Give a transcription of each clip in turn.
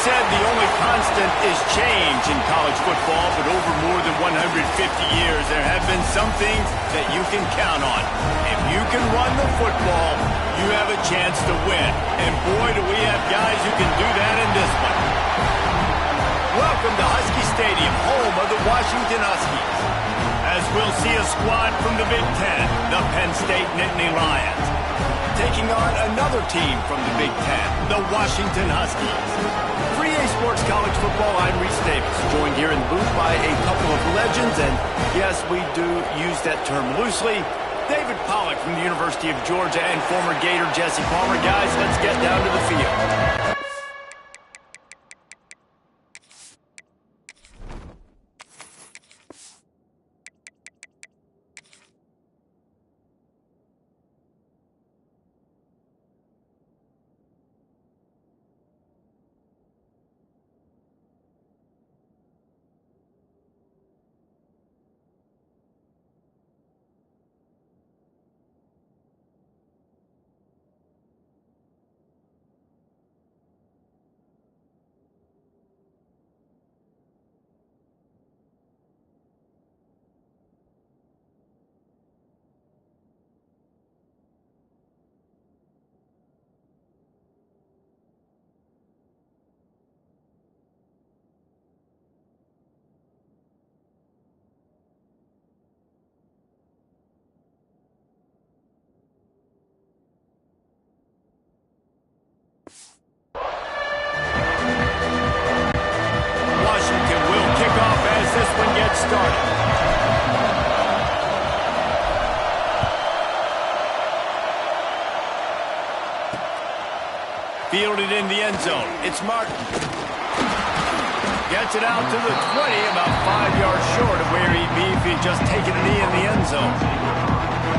said the only constant is change in college football, but over more than 150 years, there have been some things that you can count on. If you can run the football, you have a chance to win. And boy, do we have guys who can do that in this one. Welcome to Husky Stadium, home of the Washington Huskies. As we'll see a squad from the Big Ten, the Penn State Nittany Lions, taking on another team from the Big Ten, the Washington Huskies. For EA Sports College Football, I'm Reese Davis, joined here in the booth by a couple of legends, and yes, we do use that term loosely. David Pollack from the University of Georgia and former Gator Jesse Palmer. Guys, let's get down to the field. Started. Fielded in the end zone. It's Martin. Gets it out to the 20, about 5 yards short of where he'd be if he'd just taken a knee in the end zone.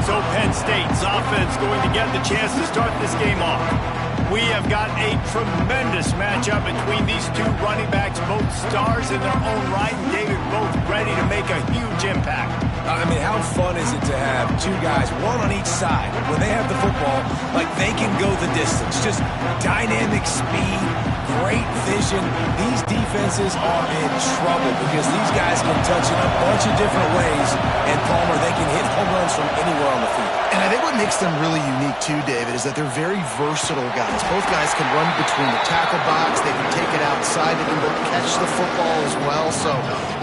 So Penn State's offense going to get the chance to start this game off. We have got a tremendous matchup between these two running backs, both stars in their own right, and David, both ready to make a huge impact. I mean, how fun is it to have two guys, one on each side, when they have the football, like they can go the distance. Just dynamic speed, great vision. These defenses are in trouble because these guys can touch in a bunch of different ways, and Palmer, they can hit home runs from anywhere on the field. And I think what makes them really unique too, David, is that they're very versatile guys. Both guys can run between the tackle box. They can take it outside. They can both catch the football as well. So,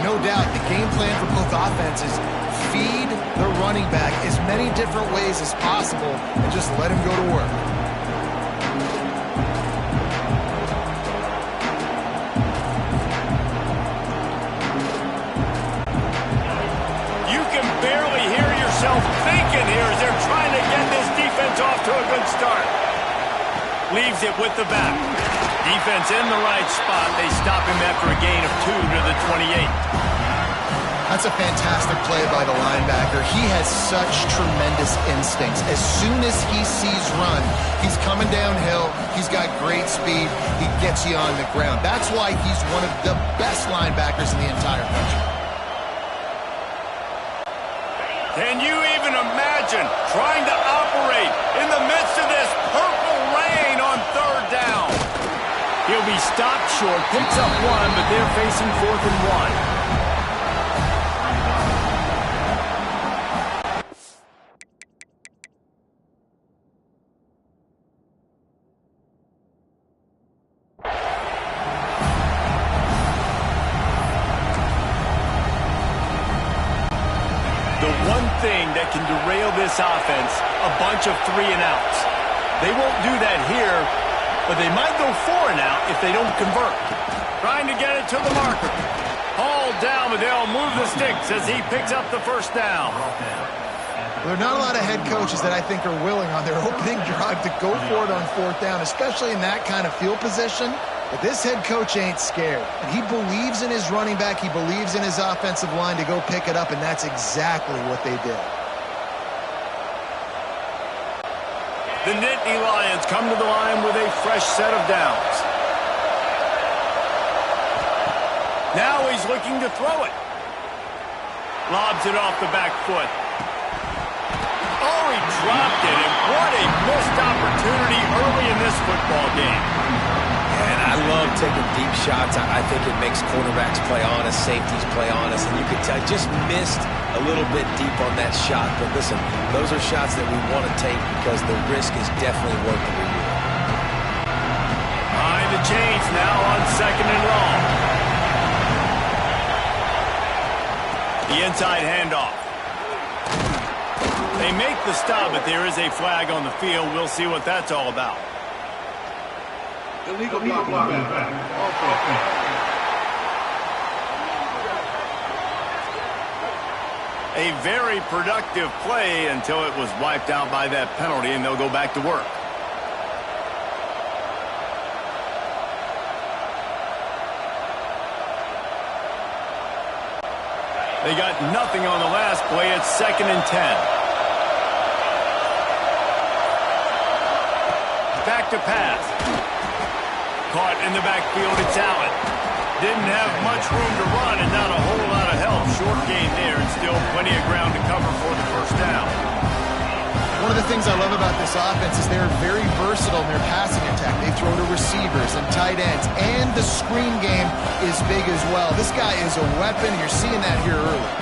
no doubt, the game plan for both offenses, feed the running back as many different ways as possible and just let him go to work. You can barely hear yourself thinking here as they're trying to get this defense off to a good start. Leaves it with the back. Defense in the right spot. They stop him after a gain of 2 to the 28. That's a fantastic play by the linebacker. He has such tremendous instincts. As soon as he sees run, he's coming downhill. He's got great speed. He gets you on the ground. That's why he's one of the best linebackers in the entire country. Can you even imagine trying to operate in the midst of this purple rain on third down? He'll be stopped short, picks up 1, but they're facing 4th and 1. The one thing that can derail this offense, a bunch of 3-and-outs. They won't do that here, but they might go 4-and-out if they don't convert. Trying to get it to the marker. Hauled down, but they'll move the sticks as he picks up the first down. There are not a lot of head coaches that I think are willing on their opening drive to go for it on 4th down, especially in that kind of field position. But this head coach ain't scared. And he believes in his running back. He believes in his offensive line to go pick it up, and that's exactly what they did. The Nittany Lions come to the line with a fresh set of downs. Now he's looking to throw it. Lobs it off the back foot. Oh, he dropped it, and what a missed opportunity early in this football game. And I love taking deep shots. I think it makes cornerbacks play honest, safeties play honest, and you could tell just missed a little bit deep on that shot. But listen, those are shots that we want to take because the risk is definitely worth the reward. Behind the chains now on 2nd and long. The inside handoff. They make the stop, but there is a flag on the field. We'll see what that's all about. Illegal blocking. A very productive play until it was wiped out by that penalty, and they'll go back to work. They got nothing on the last play. It's 2nd and 10. Back to pass. Caught in the backfield, it's Allen. Didn't have much room to run and not a whole lot of help. Short gain there and still plenty of ground to cover for the first down. One of the things I love about this offense is they're very versatile in their passing attack. They throw to receivers and tight ends, and the screen game is big as well. This guy is a weapon. You're seeing that here early.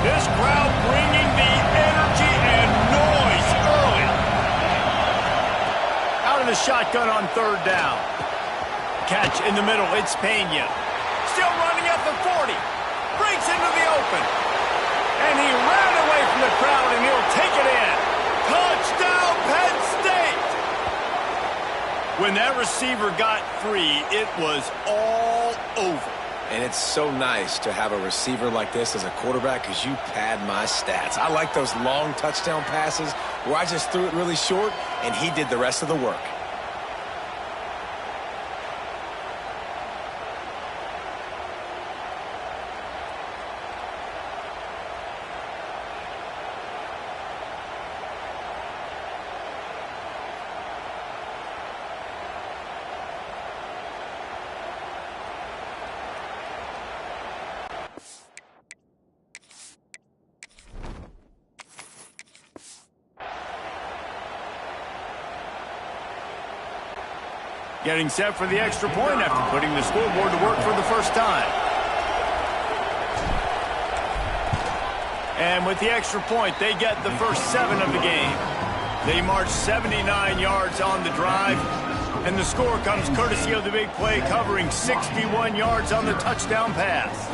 This crowd bringing the energy and noise early. Out of the shotgun on 3rd down. Catch in the middle. It's Penn. Still running at the 40. Breaks into the open. And he ran away from the crowd, and he'll take it in. Touchdown, Penn State! When that receiver got free, it was all over. And it's so nice to have a receiver like this as a quarterback because you pad my stats. I like those long touchdown passes where I just threw it really short, and he did the rest of the work. Getting set for the extra point after putting the scoreboard to work for the first time. And with the extra point, they get the first 7 of the game. They march 79 yards on the drive, and the score comes courtesy of the big play covering 61 yards on the touchdown pass.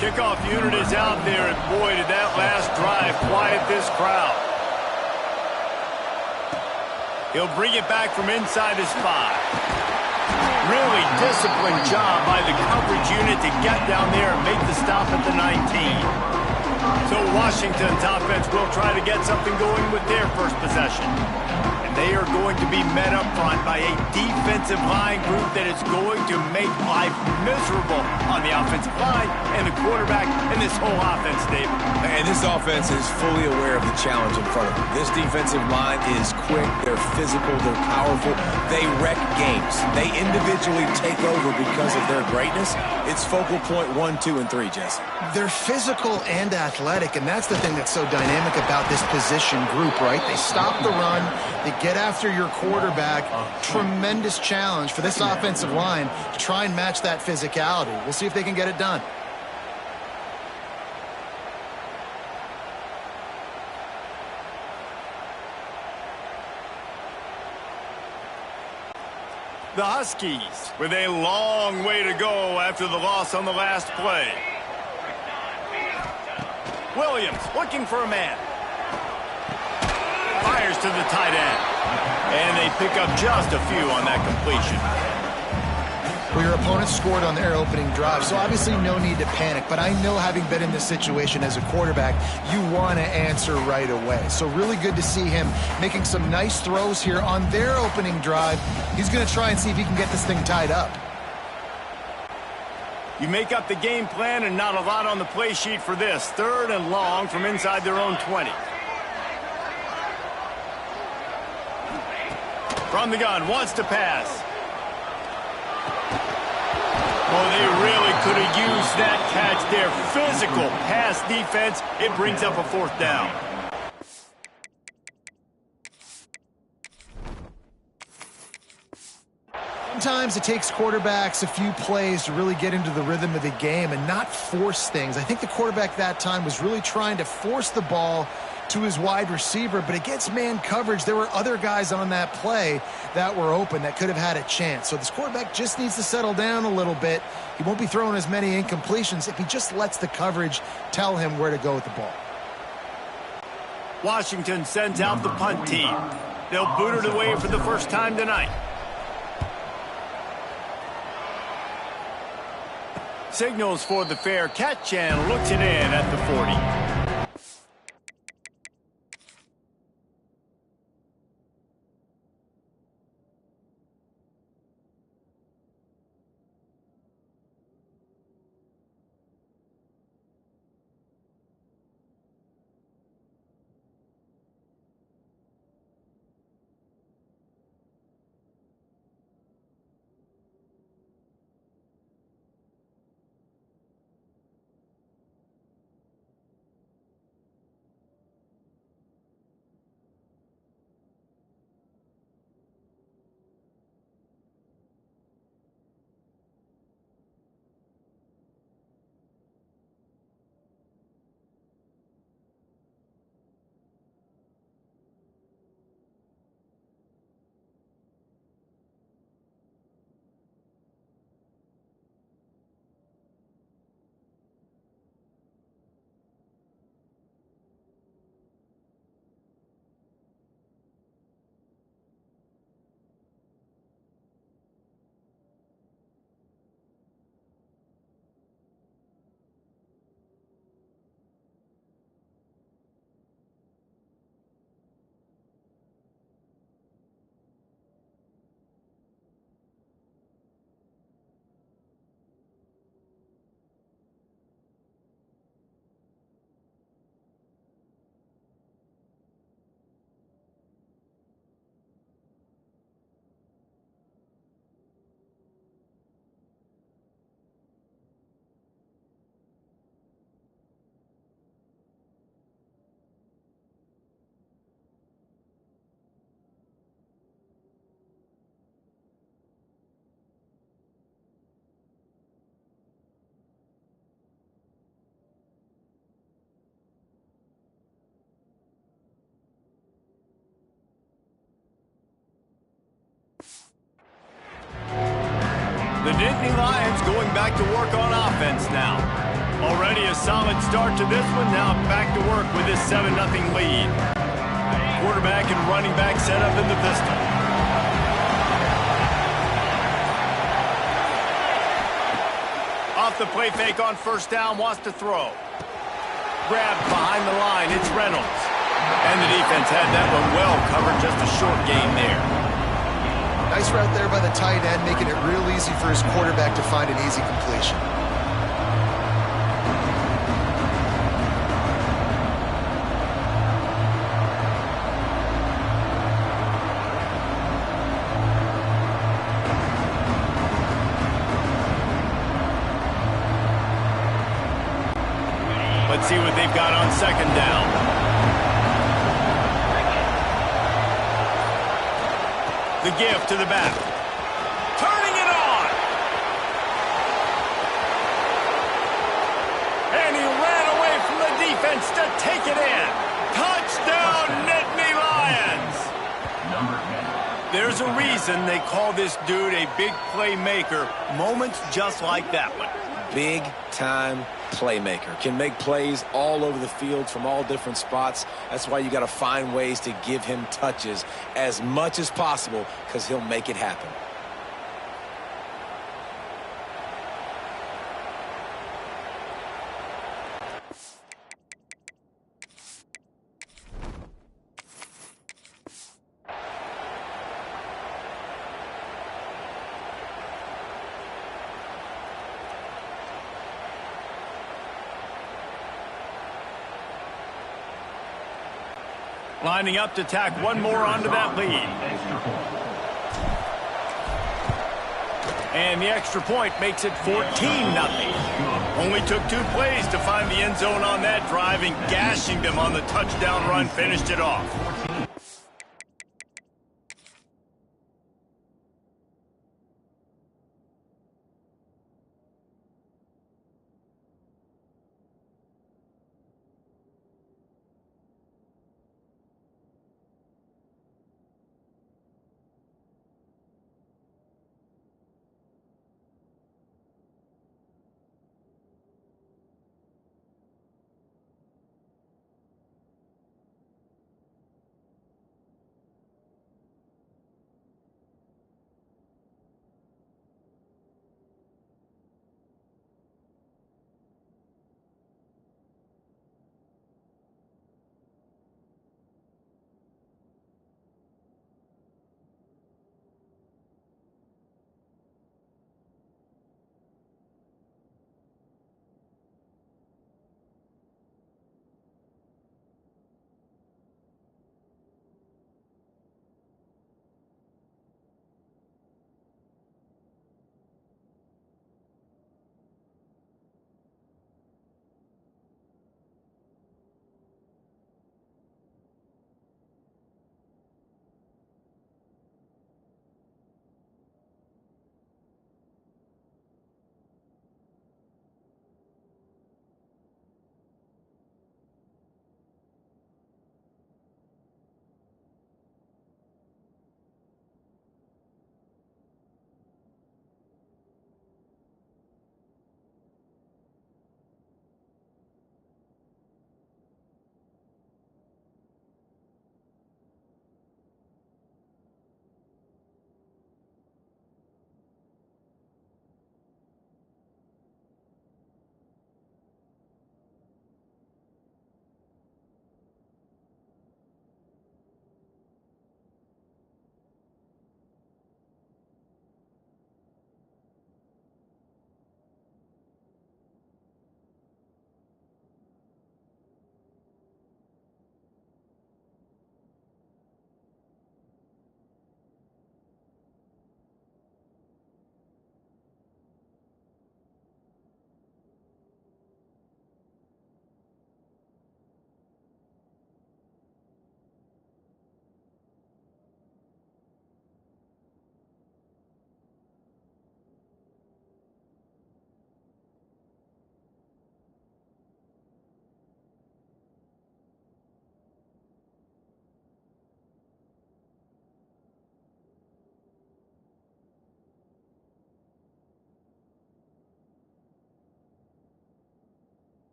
Kickoff unit is out there, and boy, did that last drive quiet this crowd. He'll bring it back from inside his 5. Really disciplined job by the coverage unit to get down there and make the stop at the 19. So Washington's offense will try to get something going with their first possession. And they are going to be met up front by a defensive line group that is going to make life miserable on the offensive line and the quarterback and this whole offense, David. And this offense is fully aware of the challenge in front of them. This defensive line is quick, they're physical, they're powerful, they wreck games. They individually take over because of their greatness. It's focal point 1, 2, and 3, Jesse. They're physical and athletic, and that's the thing that's so dynamic about this position group, right? They stop the run, they get after your quarterback. Tremendous challenge for this offensive line to try and match that physicality. We'll see if they can get it done. The Huskies with a long way to go after the loss on the last play. Williams looking for a man. Fires to the tight end. And they pick up just a few on that completion. Well, your opponent scored on their opening drive, so obviously no need to panic. But I know, having been in this situation as a quarterback, you want to answer right away. So really good to see him making some nice throws here on their opening drive. He's going to try and see if he can get this thing tied up. You make up the game plan and not a lot on the play sheet for this. 3rd and long from inside their own 20. From the gun, wants to pass. Oh, they really could have used that catch there. Physical pass defense. It brings up a 4th down. Sometimes it takes quarterbacks a few plays to really get into the rhythm of the game and not force things. I think the quarterback that time was really trying to force the ball to his wide receiver, but against man coverage, there were other guys on that play that were open that could have had a chance. So this quarterback just needs to settle down a little bit. He won't be throwing as many incompletions if he just lets the coverage tell him where to go with the ball. Washington sends out the punt team. They'll boot it away for the first time tonight. Signals for the fair catch and looks it in at the 40. The Nittany Lions going back to work on offense now. Already a solid start to this one. Now back to work with this 7-0 lead. Quarterback and running back set up in the pistol. Off the play fake on first down, wants to throw. Grabbed behind the line, it's Reynolds. And the defense had that one well covered, just a short gain there. Nice route there by the tight end, making it real easy for his quarterback to find an easy completion. Let's see what they've got on second down. The give to the back. Turning it on. And he ran away from the defense to take it in. Touchdown, Nittany Lions. There's a reason they call this dude a big playmaker. Moments just like that one. Big-time playmaker. Can make plays all over the field from all different spots. That's why you got to find ways to give him touches as much as possible, because he'll make it happen. Lining up to tack one more onto that lead. And the extra point makes it 14-0. Only took 2 plays to find the end zone on that drive, and gashing them on the touchdown run finished it off.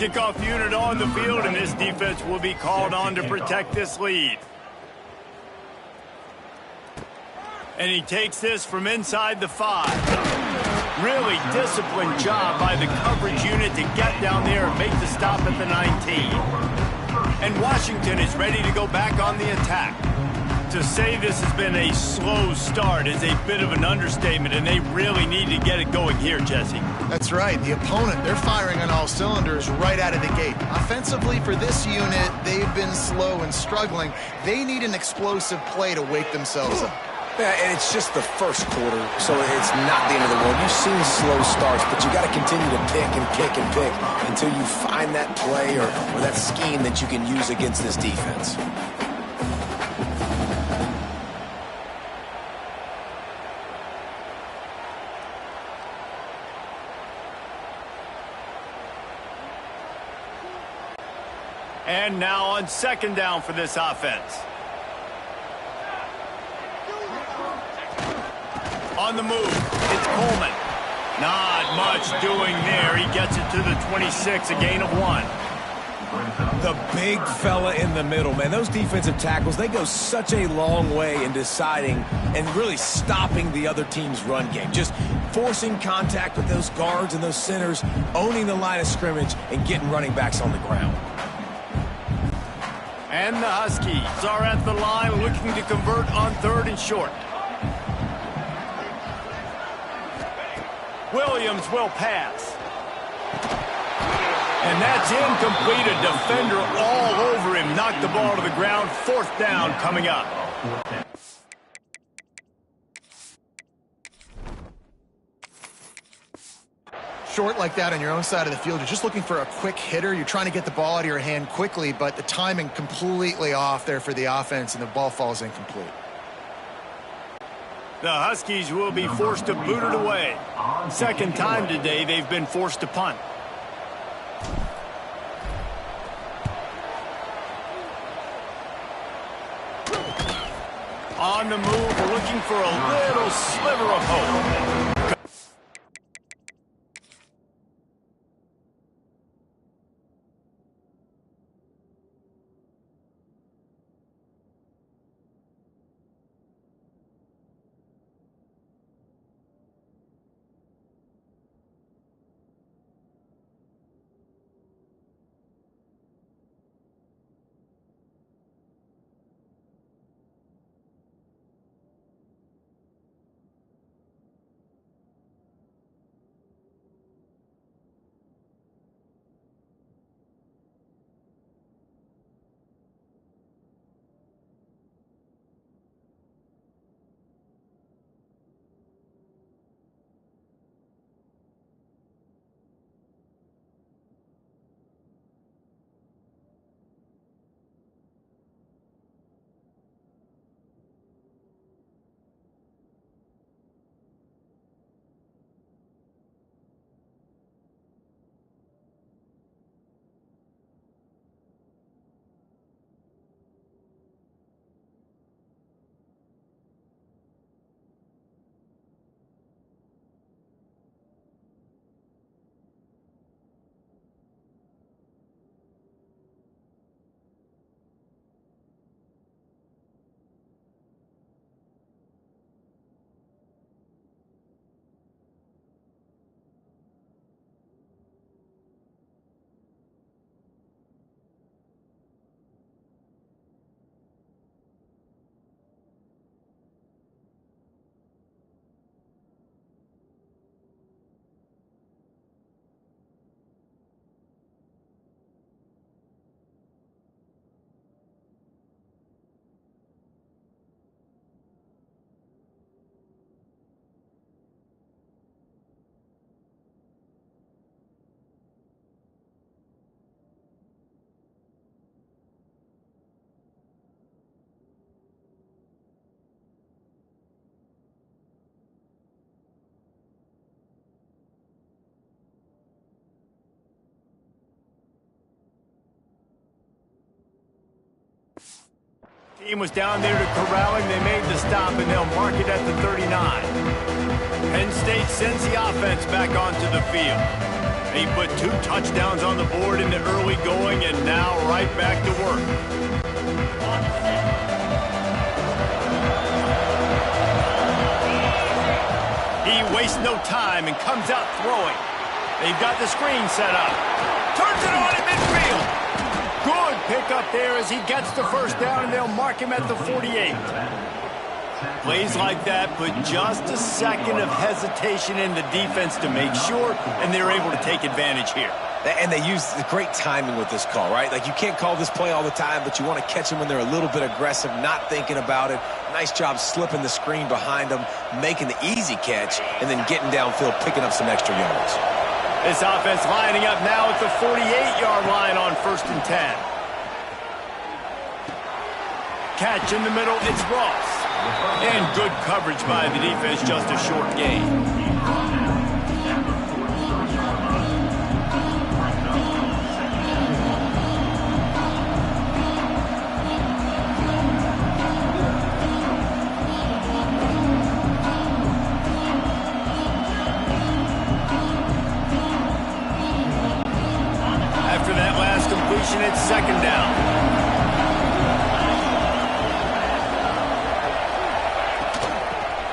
Kickoff unit on the field, and this defense will be called on to protect this lead. And he takes this from inside the 5. Really disciplined job by the coverage unit to get down there and make the stop at the 19. And Washington is ready to go back on the attack. To say this has been a slow start is a bit of an understatement, and they really need to get it going here, Jesse. That's right. The opponent, they're firing on all cylinders right out of the gate. Offensively, for this unit, they've been slow and struggling. They need an explosive play to wake themselves up. Yeah, and it's just the first quarter, so it's not the end of the world. You've seen slow starts, but you got to continue to pick and pick and pick until you find that play or that scheme that you can use against this defense. And now on second down for this offense. On the move, it's Coleman. Not much doing there. He gets it to the 26, a gain of 1. The big fella in the middle, man. Those defensive tackles, they go such a long way in deciding and really stopping the other team's run game. Just forcing contact with those guards and those centers, owning the line of scrimmage, and getting running backs on the ground. And the Huskies are at the line looking to convert on 3rd and short. Williams will pass. And that's incomplete. A defender all over him. Knocked the ball to the ground. 4th down coming up. Short like that on your own side of the field, you're just looking for a quick hitter. You're trying to get the ball out of your hand quickly, but the timing completely off there for the offense, and the ball falls incomplete. The Huskies will be forced to boot it away. Second time today they've been forced to punt. On the move, we're looking for a little sliver of hope. Team was down there to corral him. They made the stop, and they'll mark it at the 39. Penn State sends the offense back onto the field. He put 2 touchdowns on the board in the early going, and now right back to work. He wastes no time and comes out throwing. They've got the screen set up. Turns it on in midfield. Good pickup there as he gets the first down, and they'll mark him at the 48. Plays like that put just a second of hesitation in the defense to make sure, and they're able to take advantage here. And they use great timing with this call, right? Like, you can't call this play all the time, but you want to catch them when they're a little bit aggressive, not thinking about it. Nice job slipping the screen behind them, making the easy catch, and then getting downfield, picking up some extra yards. This offense lining up now at the 48-yard line on 1st and 10. Catch in the middle, it's Ross. And good coverage by the defense, just a short gain. After that last completion, it's 2nd down.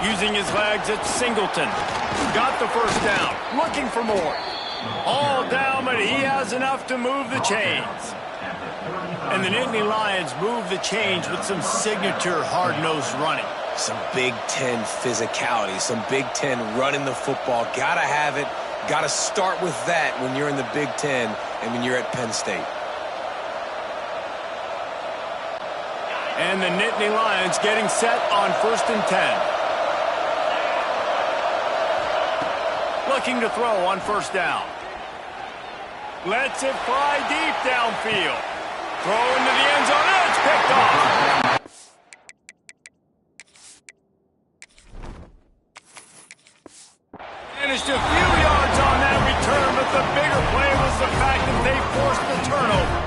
Using his legs, it's Singleton. Got the first down. Looking for more. All down, but he has enough to move the chains. And the Nittany Lions move the chains with some signature hard-nosed running. Some Big Ten physicality, some Big Ten running the football. Gotta have it. Gotta start with that when you're in the Big Ten and when you're at Penn State. And the Nittany Lions getting set on 1st and 10. Looking to throw on 1st down. Lets it fly deep downfield. Throw into the end zone. And it's picked off. Finished a few yards on that return, but the bigger play was the fact that they forced the turnover.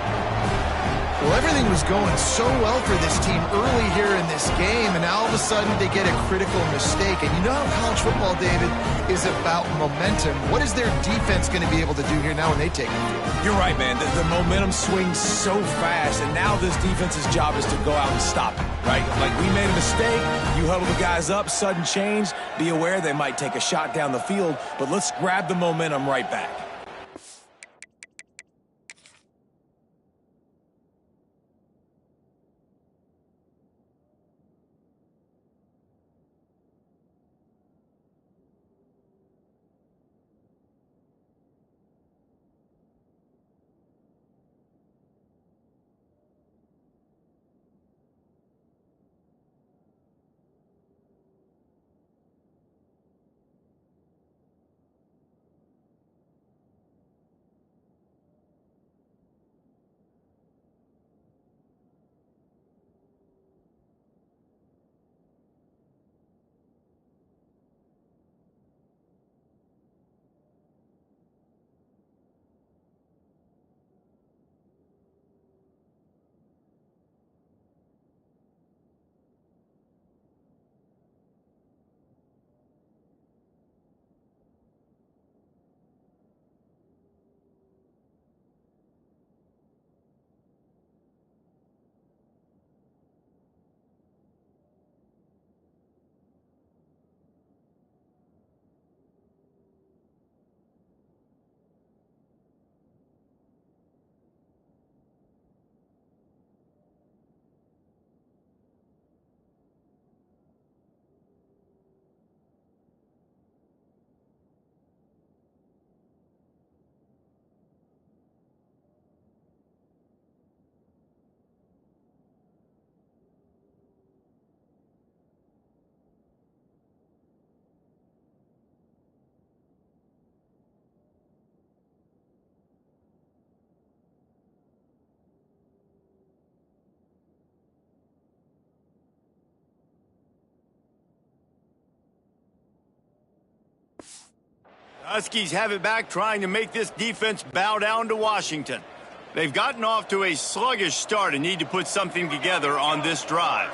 Well, everything was going so well for this team early here in this game, and now all of a sudden they get a critical mistake. And you know how college football, David, is about momentum. What is their defense going to be able to do here now when they take it? You're right, man. The momentum swings so fast, and now this defense's job is to go out and stop it, right? Like, we made a mistake. You huddle the guys up, sudden change. Be aware they might take a shot down the field, but let's grab the momentum right back. Huskies have it back, trying to make this defense bow down to Washington. They've gotten off to a sluggish start and need to put something together on this drive.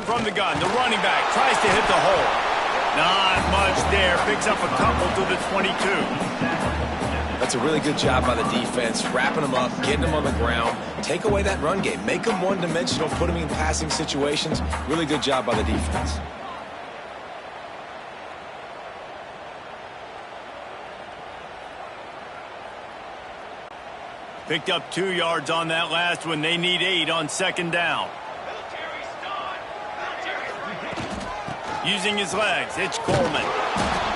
From the gun, the running back tries to hit the hole. Not much there. Picks up a couple to the 22. That's a really good job by the defense, wrapping them up, getting them on the ground. Take away that run game. Make them one-dimensional, put them in passing situations. Really good job by the defense. Picked up 2 yards on that last one. They need 8 on second down. Using his legs, it's Coleman.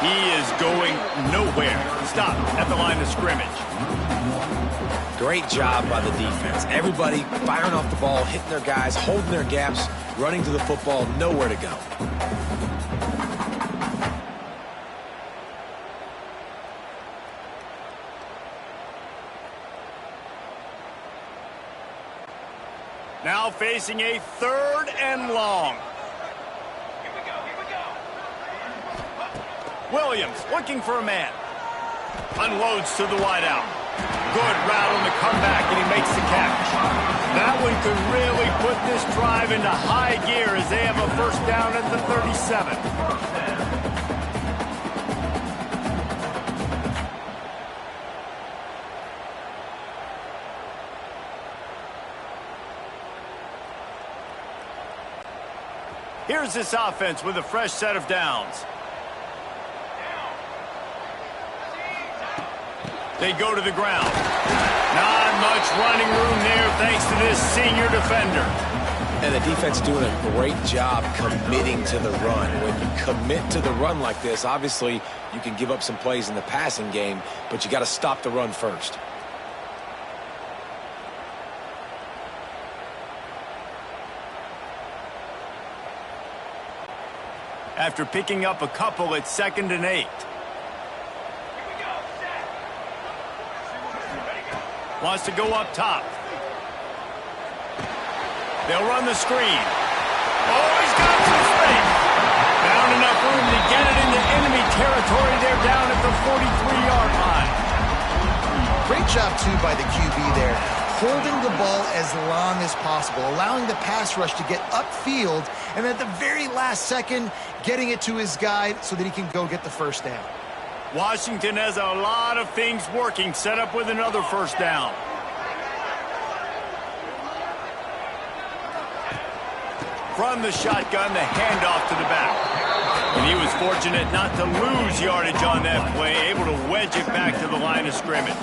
He is going nowhere. Stop at the line of scrimmage. Great job by the defense. Everybody firing off the ball, hitting their guys, holding their gaps, running to the football, nowhere to go. Now facing a 3rd and long. Williams looking for a man. Unloads to the wideout. Good route on the comeback, and he makes the catch. That one could really put this drive into high gear as they have a first down at the 37. Here's this offense with a fresh set of downs. They go to the ground. Not much running room there thanks to this senior defender. And the defense doing a great job committing to the run. When you commit to the run like this, obviously you can give up some plays in the passing game, but you got to stop the run first. After picking up a couple, it's 2nd and 8. Wants to go up top. They'll run the screen. Oh, he's got some space. Found enough room to get it into enemy territory. They're down at the 43-yard line. Great job, too, by the QB there. Holding the ball as long as possible, allowing the pass rush to get upfield, and at the very last second, getting it to his guy so that he can go get the first down. Washington has a lot of things working, set up with another first down. From the shotgun, the handoff to the back. And he was fortunate not to lose yardage on that play, able to wedge it back to the line of scrimmage.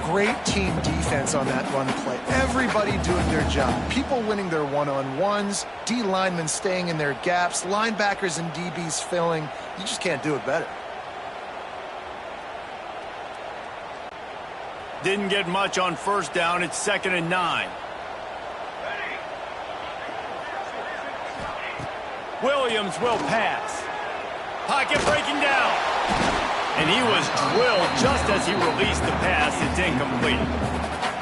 Great team defense on that run play. Everybody doing their job. People winning their one-on-ones, D linemen staying in their gaps, linebackers and DBs filling. You just can't do it better. Didn't get much on first down. It's 2nd and 9. Williams will pass. Pocket breaking down. And he was drilled just as he released the pass. It's incomplete.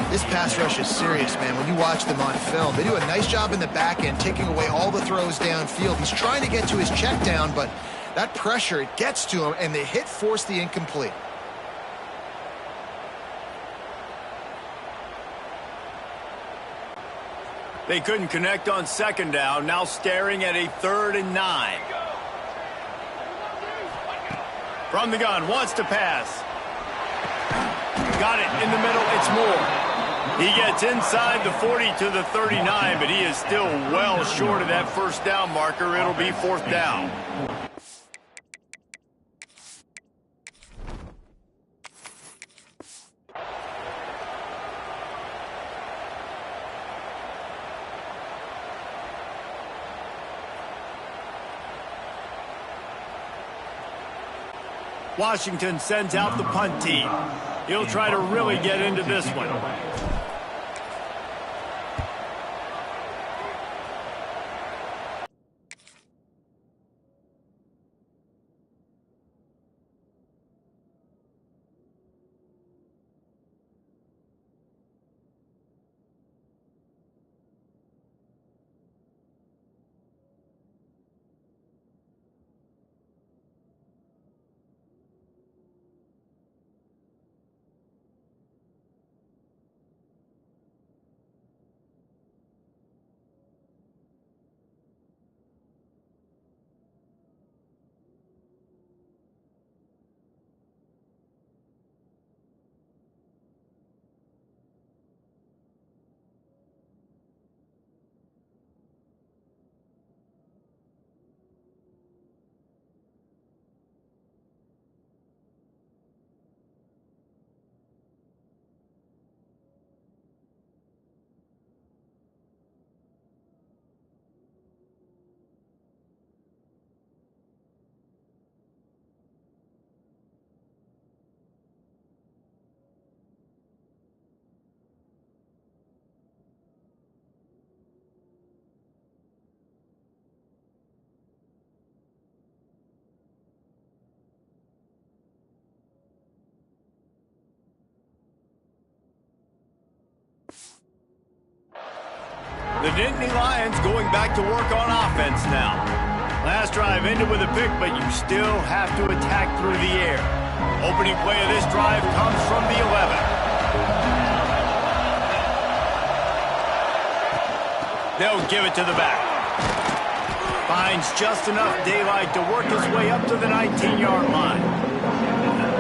This pass rush is serious, man. When you watch them on film, they do a nice job in the back end, taking away all the throws downfield. He's trying to get to his check down, but that pressure, it gets to him, and the hit forced the incomplete. They couldn't connect on second down. Now staring at a 3rd and 9. From the gun, wants to pass. Got it in the middle, it's Moore. He gets inside the 40 to the 39, but he is still well short of that first down marker. It'll be 4th down. Washington sends out the punt team. He'll try to really get into this one. The Nittany Lions going back to work on offense now. Last drive ended with a pick, but you still have to attack through the air. Opening play of this drive comes from the 11. They'll give it to the back. Finds just enough daylight to work his way up to the 19-yard line.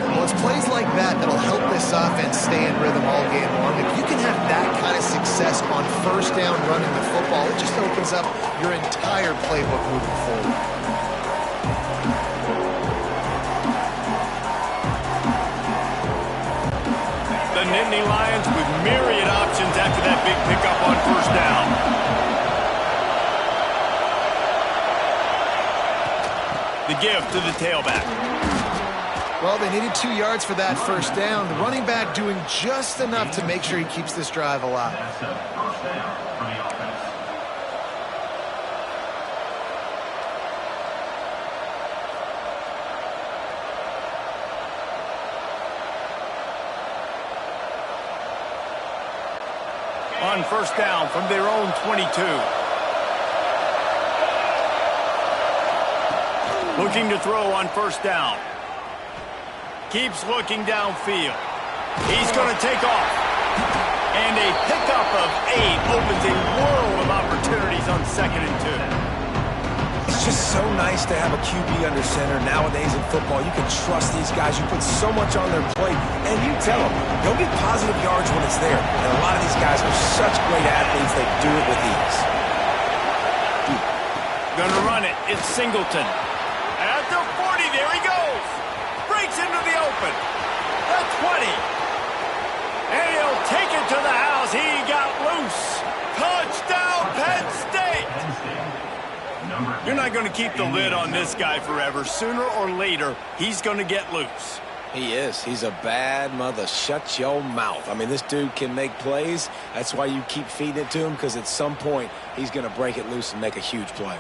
Well, it's plays like that that'll help this offense stay in rhythm all game long. If you can have that kind of success on first down running the football, it just opens up your entire playbook moving forward. The Nittany Lions with myriad options after that big pickup on first down. The give to the tailback. Well, they needed 2 yards for that first down. The running back doing just enough to make sure he keeps this drive alive. On first down from their own 22. Looking to throw on first down. Keeps looking downfield. He's going to take off. And a pickup of 8 opens a world of opportunities on 2nd and 2. It's just so nice to have a QB under center. Nowadays in football, you can trust these guys. You put so much on their plate, and you tell them, go get positive yards when it's there. And a lot of these guys are such great athletes, they do it with ease. Gonna run it. It's Singleton. At the 40, there he goes. Breaks into the open. The 20. And he'll take it to the house. He got loose. Touchdown, Penn State. You're not going to keep the lid on this guy forever. Sooner or later, he's going to get loose. He is. He's a bad mother. Shut your mouth. I mean, this dude can make plays. That's why you keep feeding it to him, because at some point, he's going to break it loose and make a huge play.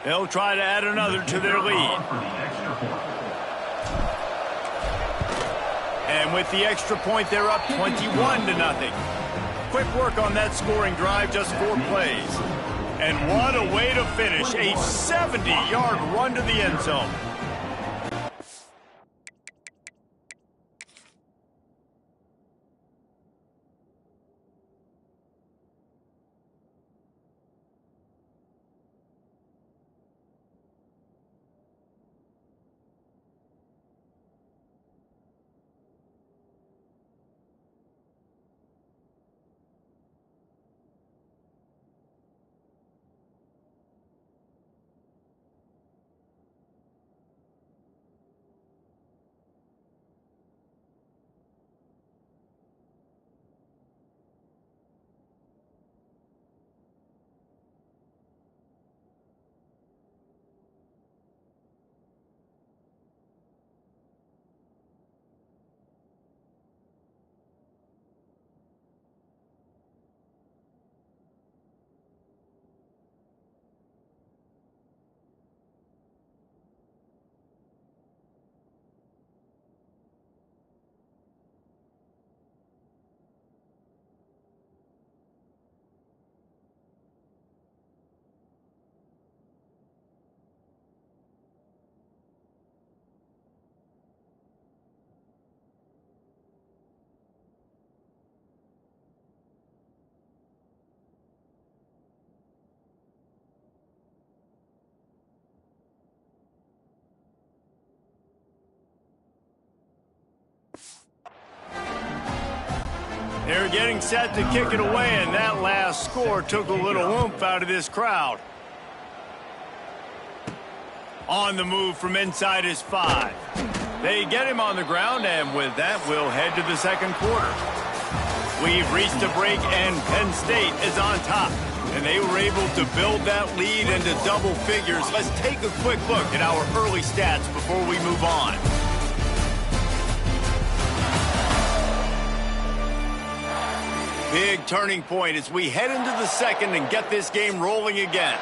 They'll try to add another to their lead. And with the extra point, they're up 21-0. Quick work on that scoring drive, just 4 plays. And what a way to finish, a 70-yard run to the end zone. They're getting set to kick it away, and that last score took a little oomph out of this crowd. On the move from inside his 5. They get him on the ground, and with that, we'll head to the second quarter. We've reached a break, and Penn State is on top. And they were able to build that lead into double figures. Let's take a quick look at our early stats before we move on. Big turning point as we head into the second and get this game rolling again.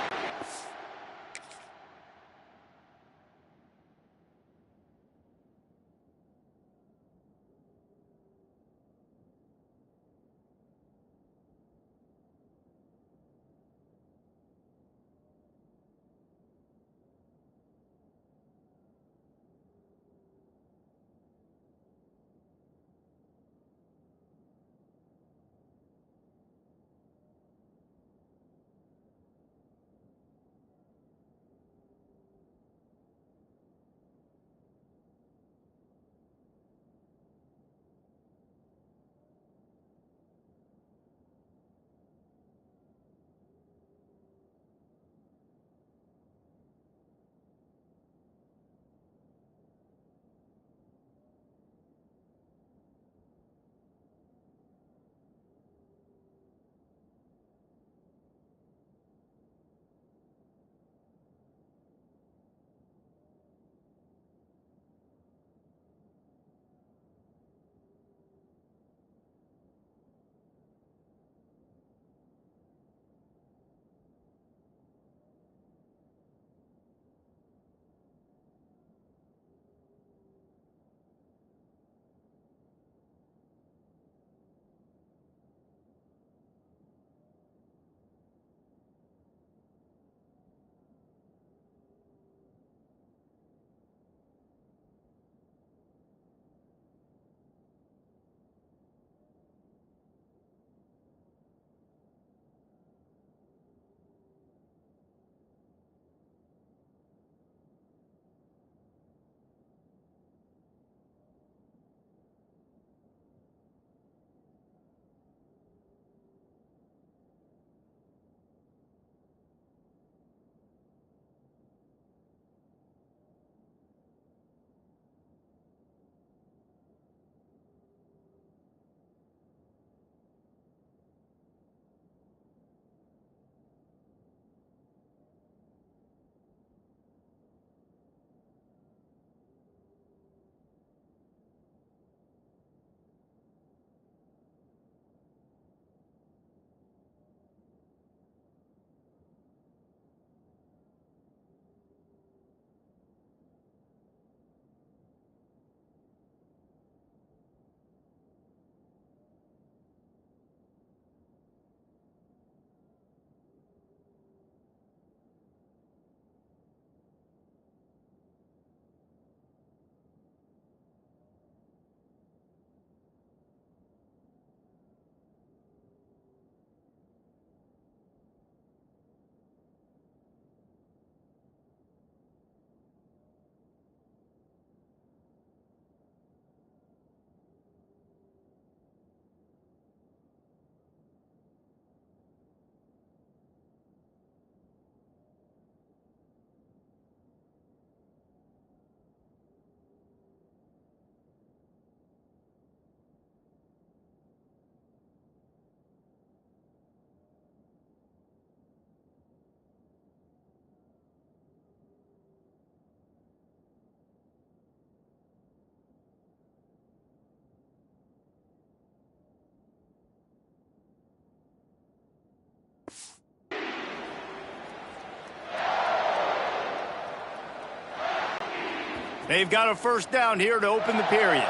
They've got a first down here to open the period.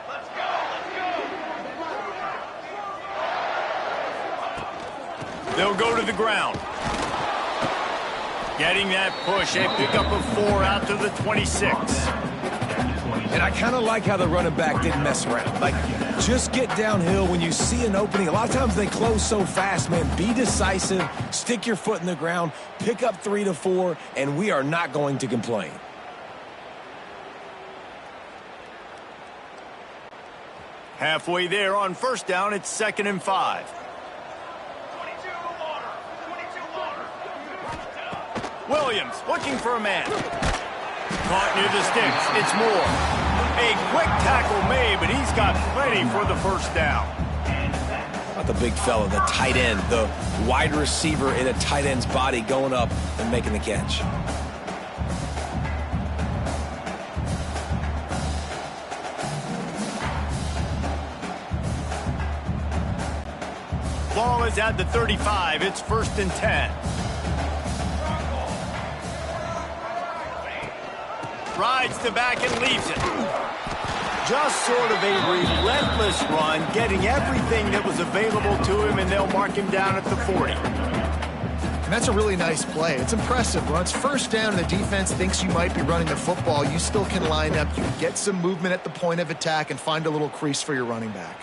Let's go, let's go. They'll go to the ground. Getting that push, a pickup of 4 out to the 26. And I kind of like how the running back didn't mess around. Like, just get downhill when you see an opening. A lot of times they close so fast, man. Be decisive, stick your foot in the ground, pick up 3 to 4, and we are not going to complain. Halfway there on first down, it's 2nd and 5. 22 water. 22 water. Williams looking for a man. Caught near the sticks. It's Moore. A quick tackle made, but he's got plenty for the first down. Not the big fella, the tight end, the wide receiver in a tight end's body going up and making the catch. Ball is at the 35. It's 1st and 10. Rides the back and leaves it. Just sort of a relentless run, getting everything that was available to him, and they'll mark him down at the 40. And that's a really nice play. It's impressive. When it's 1st down and the defense thinks you might be running the football, you still can line up. You can get some movement at the point of attack and find a little crease for your running back.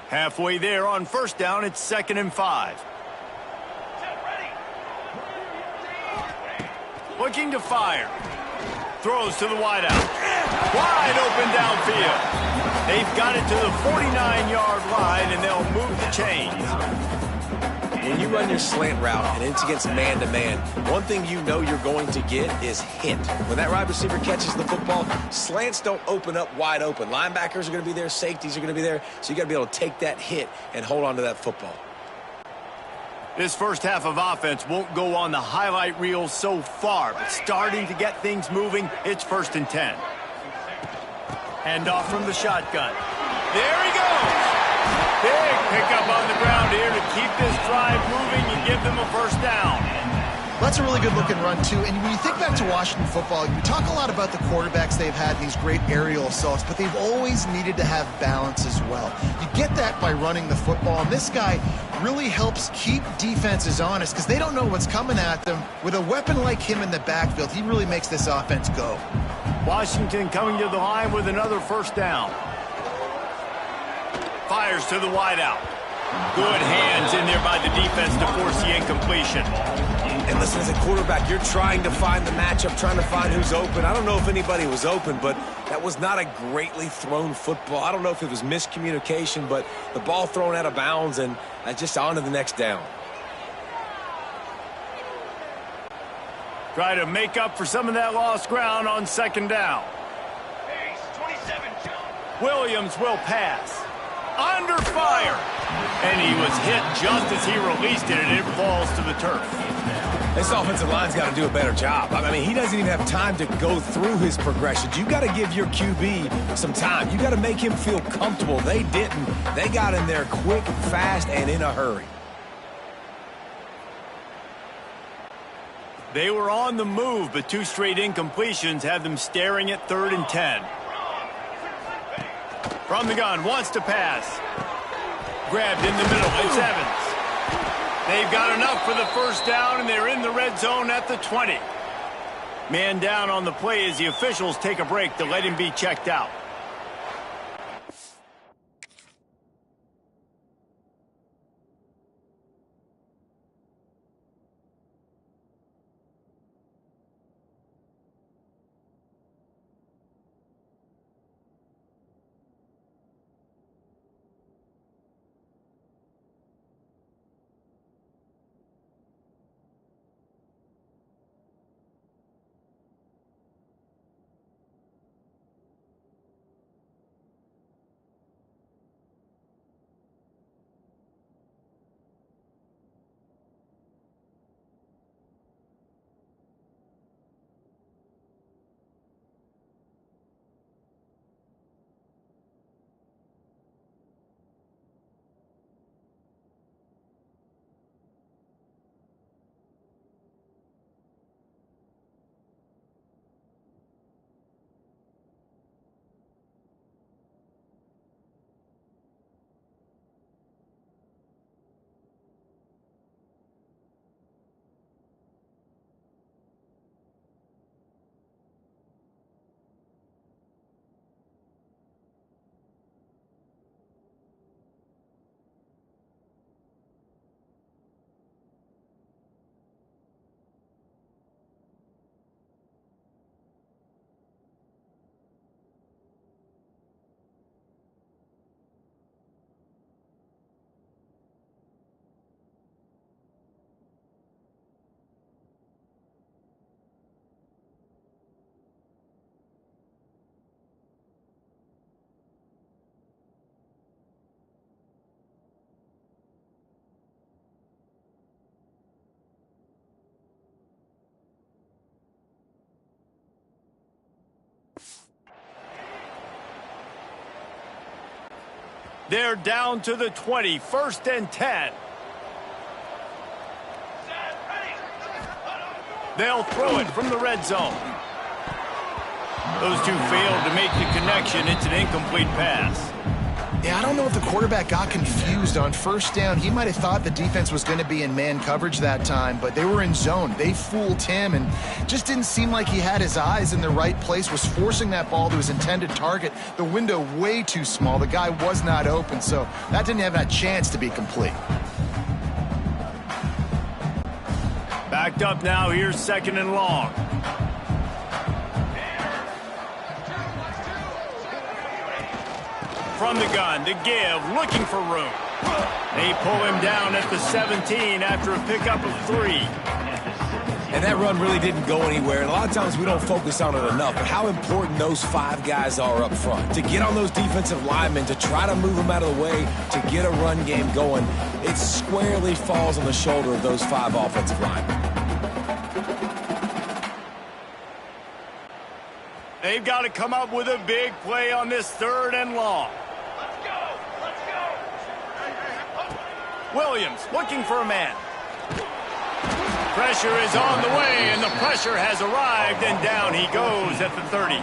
Halfway there on 1st down, it's 2nd and 5. Looking to fire. Throws to the wideout. Wide open downfield. They've got it to the 49-yard line, and they'll move the chains. When you run your slant route and it's against man-to-man, one thing you know you're going to get is hit. When that wide receiver catches the football, slants don't open up wide open. Linebackers are going to be there, safeties are going to be there, so you got to be able to take that hit and hold on to that football. This first half of offense won't go on the highlight reel so far, but starting to get things moving, it's 1st and 10. Handoff from the shotgun. There he goes! Big pickup on the ground here to keep this drive moving and give them a 1st down. That's a really good-looking run, too. And when you think back to Washington football, you talk a lot about the quarterbacks they've had, these great aerial assaults, but they've always needed to have balance as well. You get that by running the football, and this guy really helps keep defenses honest because they don't know what's coming at them. With a weapon like him in the backfield, he really makes this offense go. Washington coming to the line with another 1st down. Fires to the wideout. Good hands in there by the defense to force the incompletion. And listen, as a quarterback, you're trying to find the matchup, trying to find who's open. I don't know if anybody was open, but that was not a greatly thrown football. I don't know if it was miscommunication, but the ball thrown out of bounds and just on to the next down. Try to make up for some of that lost ground on 2nd down. Pace, 27, jump. Williams will pass. Under fire. And he was hit just as he released it, and it falls to the turf. This offensive line's got to do a better job. I mean, he doesn't even have time to go through his progressions. You got to give your QB some time. You got to make him feel comfortable. They didn't. They got in there quick, fast, and in a hurry. They were on the move, but 2 straight incompletions have them staring at 3rd and 10. From the gun, wants to pass. Grabbed in the middle, it's Evans. They've got enough for the 1st down, and they're in the red zone at the 20. Man down on the play as the officials take a break to let him be checked out. They're down to the 20, 1st and 10. They'll throw it from the red zone. Those two failed to make the connection. It's an incomplete pass. Yeah, I don't know if the quarterback got confused on 1st down. He might have thought the defense was going to be in man coverage that time, but they were in zone. They fooled him and just didn't seem like he had his eyes in the right place, was forcing that ball to his intended target. The window way too small. The guy was not open, so that didn't have that chance to be complete. Backed up now. Here's 2nd and long. From the gun, to give, looking for room. They pull him down at the 17 after a pickup of 3. And that run really didn't go anywhere. And a lot of times we don't focus on it enough, but how important those 5 guys are up front. To get on those defensive linemen, to try to move them out of the way, to get a run game going, it squarely falls on the shoulder of those 5 offensive linemen. They've got to come up with a big play on this 3rd and long. Williams looking for a man. Pressure is on the way, and the pressure has arrived, and down he goes at the 30.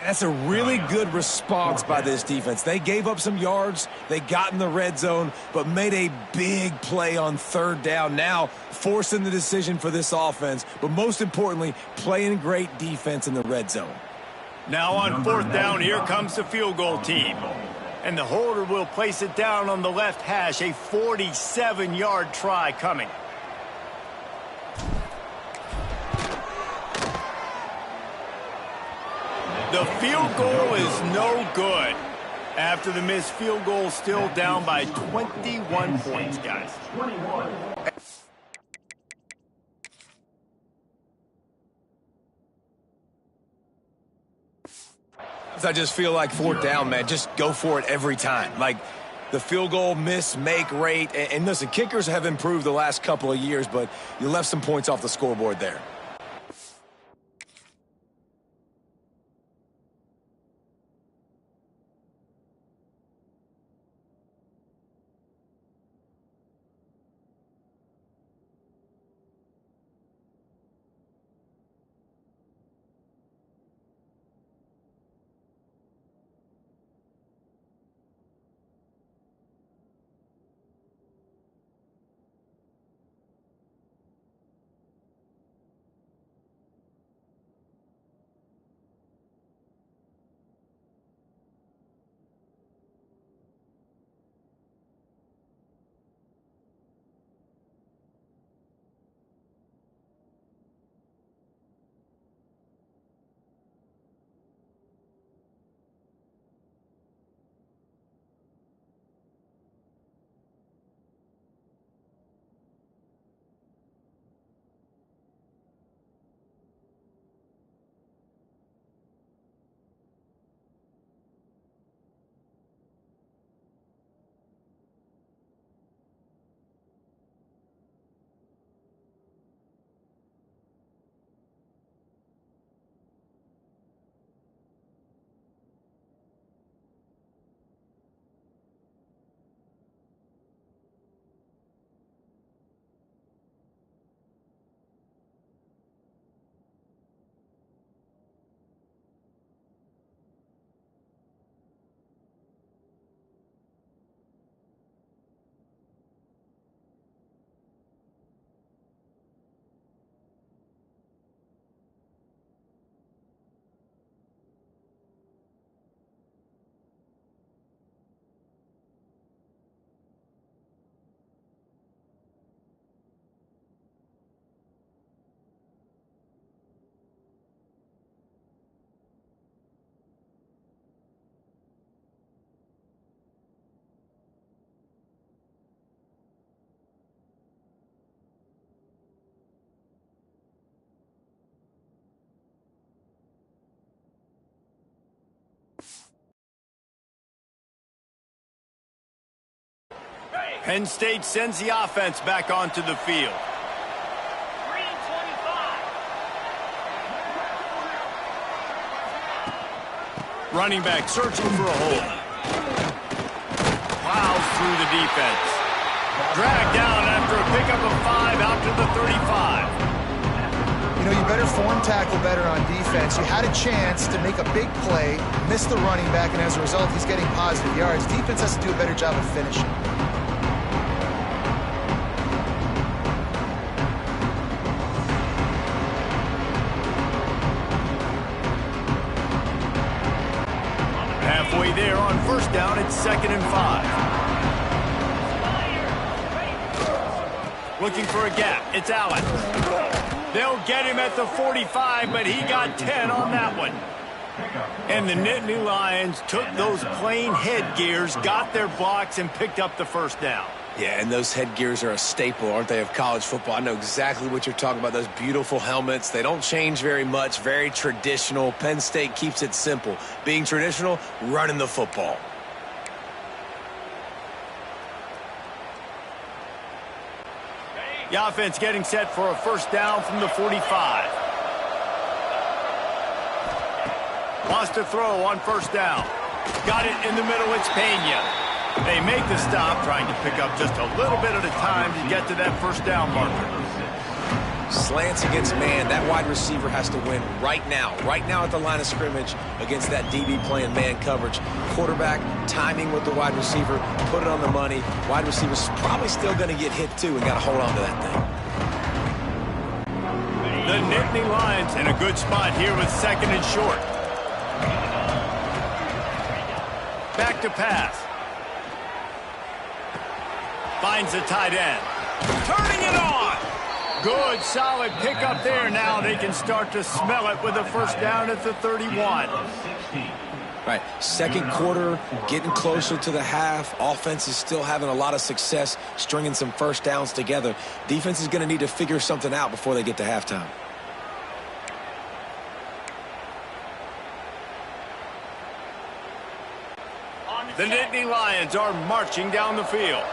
That's a really good response by this defense. They gave up some yards, they got in the red zone, but made a big play on 3rd down. Now forcing the decision for this offense, but most importantly, playing great defense in the red zone. Now on 4th down, here comes the field goal team. And the holder will place it down on the left hash, a 47-yard try coming. The field goal is no good. After the missed field goal, still down by 21 points, guys. I just feel like 4th down, man, just go for it every time. Like the field goal miss, make rate. And listen, kickers have improved the last couple of years, but you left some points off the scoreboard there. Penn State sends the offense back onto the field. 3-25. Running back searching for a hole. Plows through the defense. Dragged down after a pickup of 5 out to the 35. You know, you better form tackle better on defense. You had a chance to make a big play, missed the running back, and as a result, he's getting positive yards. Defense has to do a better job of finishing. Halfway there on first down, it's 2nd and 5. Looking for a gap. It's Allen. They'll get him at the 45, but he got 10 on that one. And the Nittany Lions took those plain headgears, got their blocks, and picked up the first down. Yeah, and those headgears are a staple, aren't they, of college football? I know exactly what you're talking about, those beautiful helmets. They don't change very much, very traditional. Penn State keeps it simple. Being traditional, running the football. The offense getting set for a first down from the 45. Wants to throw on first down. Got it in the middle, it's Pena. They make the stop, trying to pick up just a little bit at a time to get to that first down marker. Slants against man, that wide receiver has to win right now at the line of scrimmage against that DB playing man coverage. Quarterback, timing with the wide receiver, put it on the money. Wide receiver's probably still going to get hit too and got to hold on to that thing. The Nittany Lions in a good spot here with 2nd and short. Back to pass. Finds the tight end. Turning it on. Good, solid pickup there. Now they can start to smell it with a first down at the 31. Right, second quarter, getting closer to the half. Offense is still having a lot of success stringing some first downs together. Defense is going to need to figure something out before they get to halftime. The Nittany Lions are marching down the field.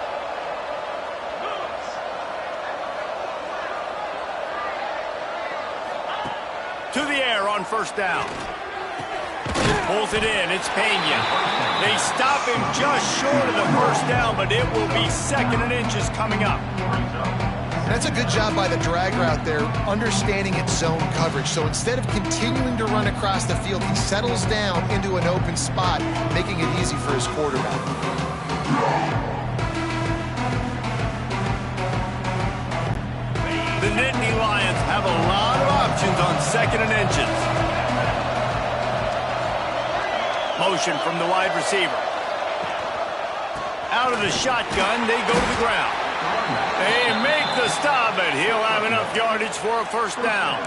To the air on first down. Pulls it in. It's Pena. They stop him just short of the first down, but it will be 2nd and inches coming up. That's a good job by the drag route there, understanding its zone coverage. So instead of continuing to run across the field, he settles down into an open spot, making it easy for his quarterback. The Nittany Lions have a lot of options on 2nd and inches. Motion from the wide receiver. Out of the shotgun, they go to the ground. They make the stop, but he'll have enough yardage for a first down.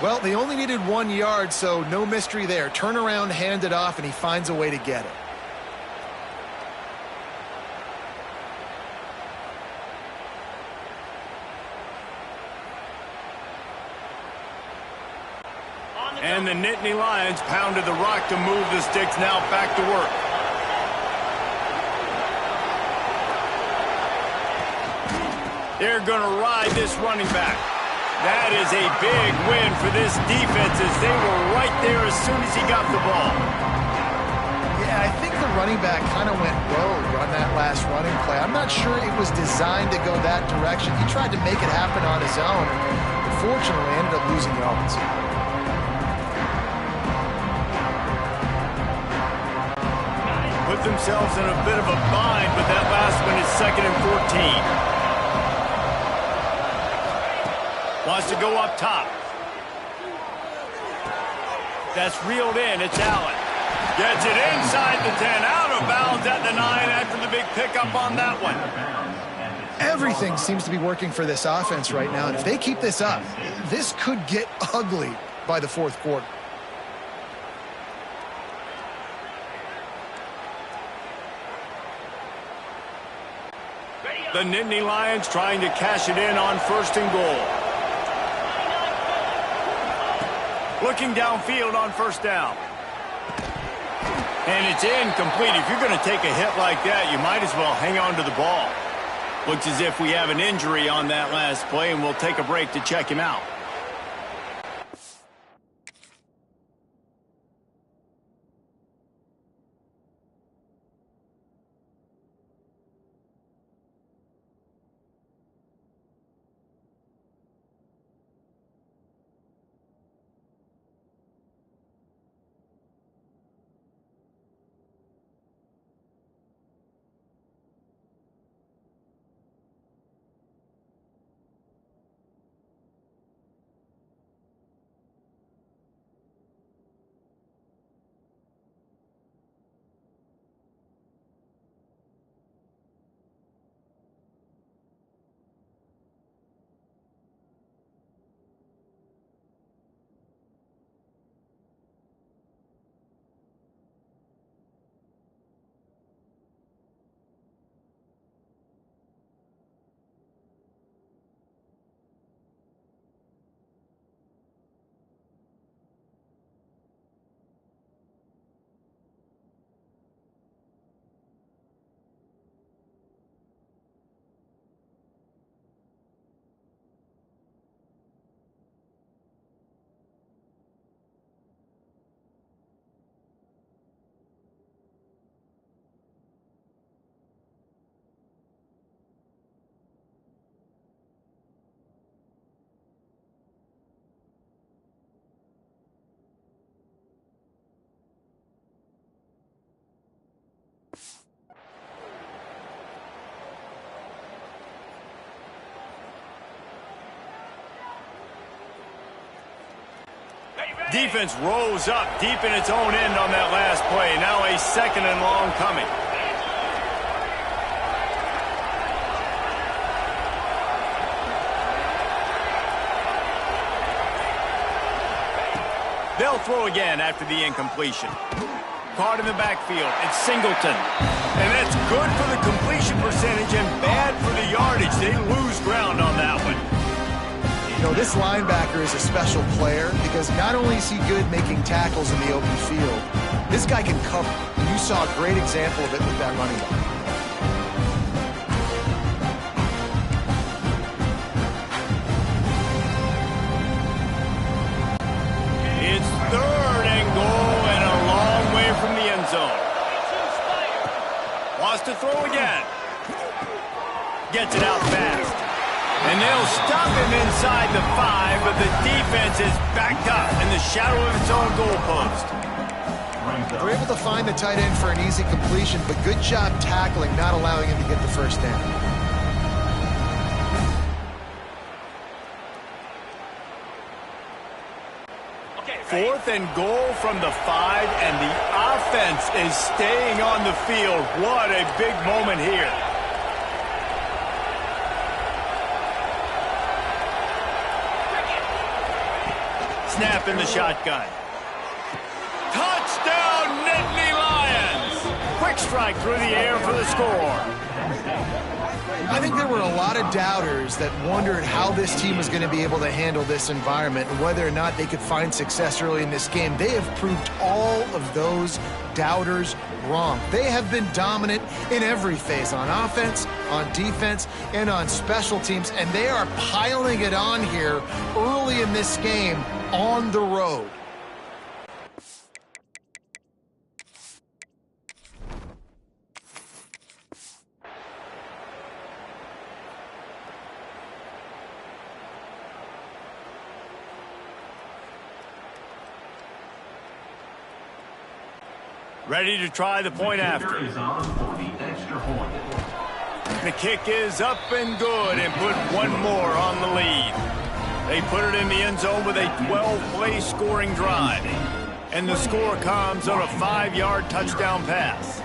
Well, they only needed 1 yard, so no mystery there. Turn around, hand it off, and he finds a way to get it. And the Nittany Lions pounded the rock to move the sticks, now back to work. They're going to ride this running back. That is a big win for this defense as they were right there as soon as he got the ball. Yeah, I think the running back kind of went rogue on that last running play. I'm not sure it was designed to go that direction. He tried to make it happen on his own, and unfortunately ended up losing yards. Put themselves in a bit of a bind, but that last one is 2nd and 14. Wants to go up top. That's reeled in. It's Allen. Gets it inside the 10. Out of bounds at the 9 after the big pickup on that one. Everything seems to be working for this offense right now, and if they keep this up, this could get ugly by the 4th quarter. The Nittany Lions trying to cash it in on 1st and goal. Looking downfield on first down. And it's incomplete. If you're going to take a hit like that, you might as well hang on to the ball. Looks as if we have an injury on that last play, and we'll take a break to check him out. Defense rose up deep in its own end on that last play. Now a second and long coming. They'll throw again after the incompletion. Caught in the backfield. It's Singleton. And that's good for the completion percentage and bad for the yardage. They lose ground on that one. You know, this linebacker is a special player because not only is he good making tackles in the open field, this guy can cover. And you saw a great example of it with that running back. It's third and goal and a long way from the end zone. Wants to throw again. Gets it out fast. And they'll stop him inside the 5, but the defense is backed up in the shadow of its own goalpost. They're able to find the tight end for an easy completion, but good job tackling, not allowing him to get the first down. Fourth and goal from the 5, and the offense is staying on the field. What a big moment here. Snap in the shotgun. Touchdown, Nittany Lions! Quick strike through the air for the score. I think there were a lot of doubters that wondered how this team was going to be able to handle this environment and whether or not they could find success early in this game. They have proved all of those doubters wrong. They have been dominant in every phase, on offense, on defense, and on special teams, and they are piling it on here early in this game on the road. Ready to try the point after. The kick is up and good and put one more on the lead. They put it in the end zone with a 12-play scoring drive. And the score comes on a 5-yard touchdown pass.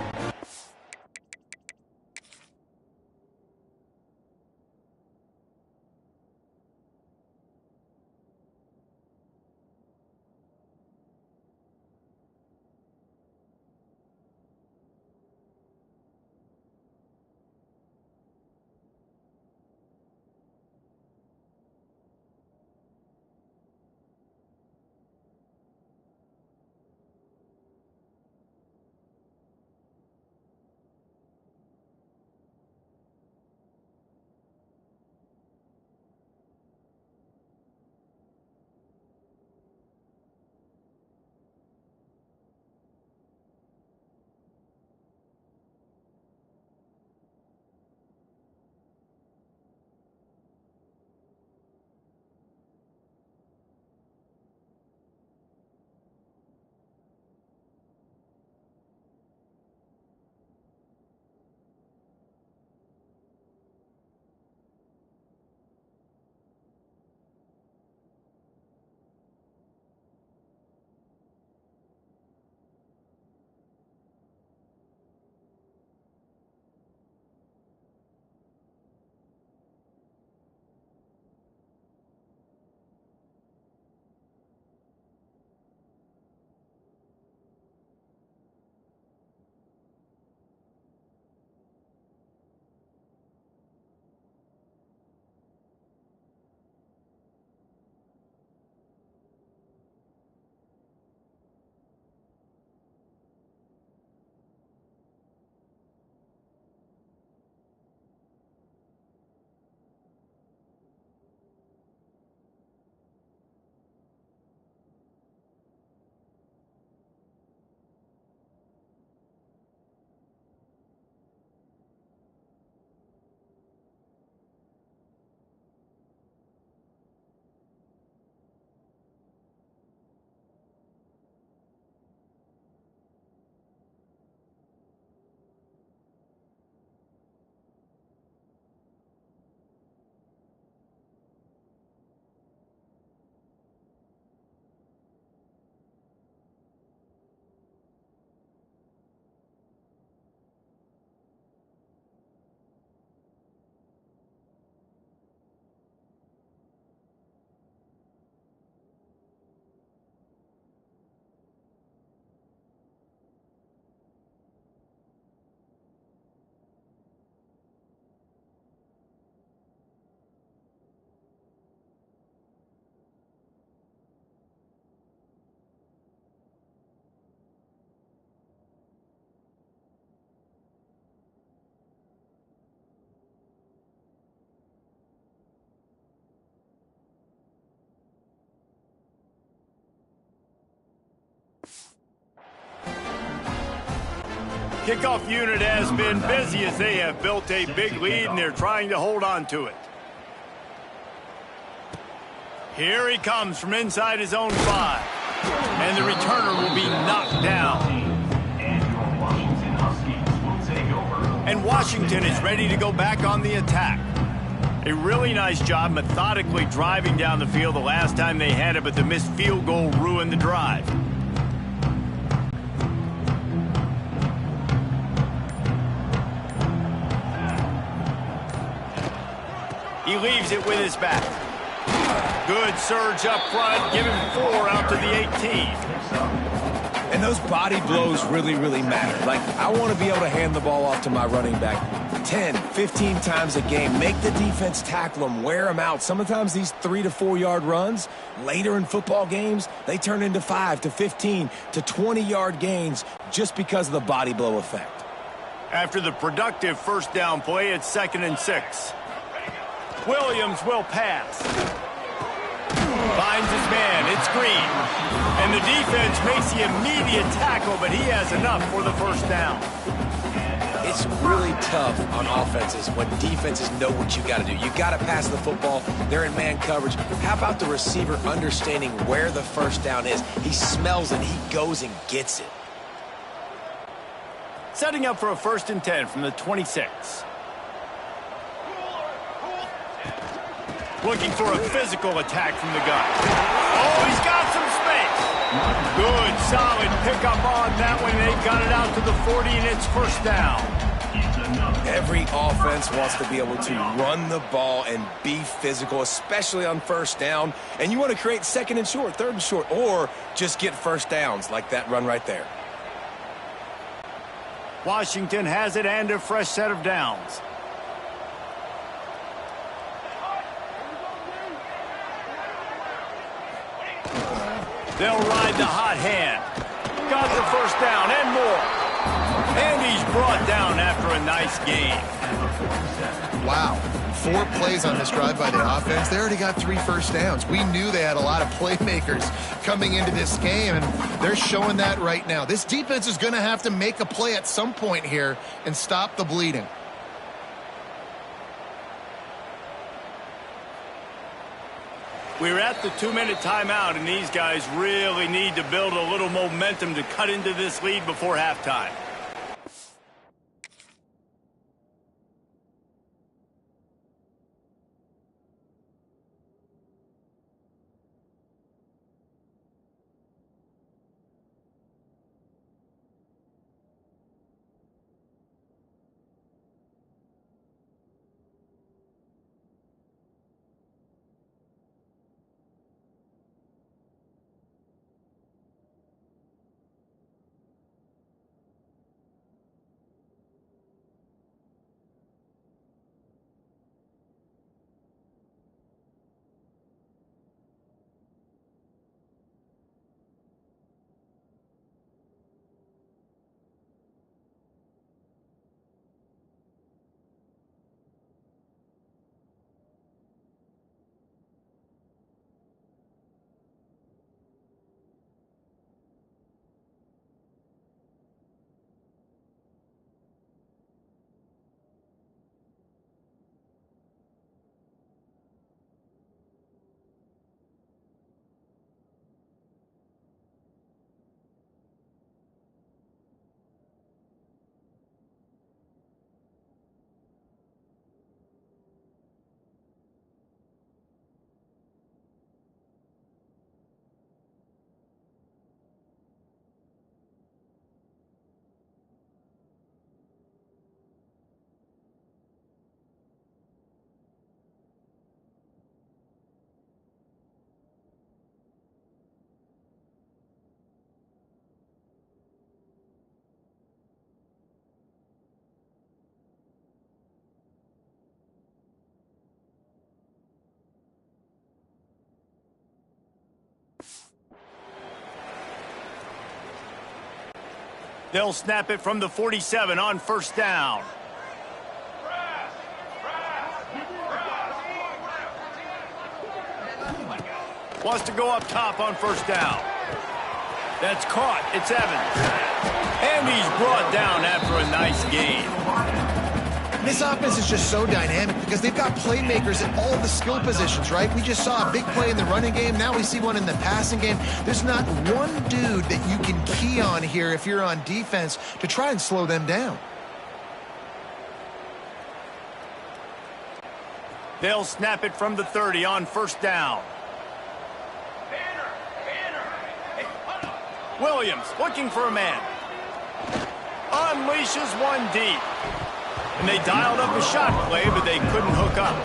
Kickoff unit has been busy as they have built a big lead and they're trying to hold on to it. Here he comes from inside his own 5. And the returner will be knocked down. And Washington is ready to go back on the attack. A really nice job methodically driving down the field the last time they had it, but the missed field goal ruined the drive. He leaves it with his back. Good surge up front, give him 4 out to the 18. And those body blows really, really matter. Like, I want to be able to hand the ball off to my running back 10, 15 times a game. Make the defense tackle them, wear them out. Sometimes these 3 to 4 yard runs, later in football games, they turn into 5 to 15 to 20 yard gains just because of the body blow effect. After the productive first down play, it's 2nd and 6. Williams will pass. Finds his man. It's Green. And the defense makes the immediate tackle, but he has enough for the first down. It's really tough on offenses when defenses know what you got to do. You got to pass the football. They're in man coverage. How about the receiver understanding where the first down is? He smells it. He goes and gets it. Setting up for a 1st and 10 from the 26. Looking for a physical attack from the gun. Oh, he's got some space. Good, solid pickup on that one. They got it out to the 40, and it's first down. Every offense wants to be able to run the ball and be physical, especially on first down. And you want to create 2nd and short, 3rd and short, or just get first downs like that run right there. Washington has it and a fresh set of downs. They'll ride the hot hand. Got the first down and more. And he's brought down after a nice game. Wow. 4 plays on this drive by the offense. They already got 3 first downs. We knew they had a lot of playmakers coming into this game, and they're showing that right now. This defense is going to have to make a play at some point here and stop the bleeding. We're at the 2-minute timeout, and these guys really need to build a little momentum to cut into this lead before halftime. They'll snap it from the 47 on first down. Wants to go up top on first down. That's caught. It's Evans. And he's brought down after a nice gain. This offense is just so dynamic because they've got playmakers at all the skill positions, right? We just saw a big play in the running game. Now we see one in the passing game. There's not one dude that you can key on here if you're on defense to try and slow them down. They'll snap it from the 30 on first down. Williams looking for a man. Unleashes one deep. And they dialed up a shot play, but they couldn't hook up.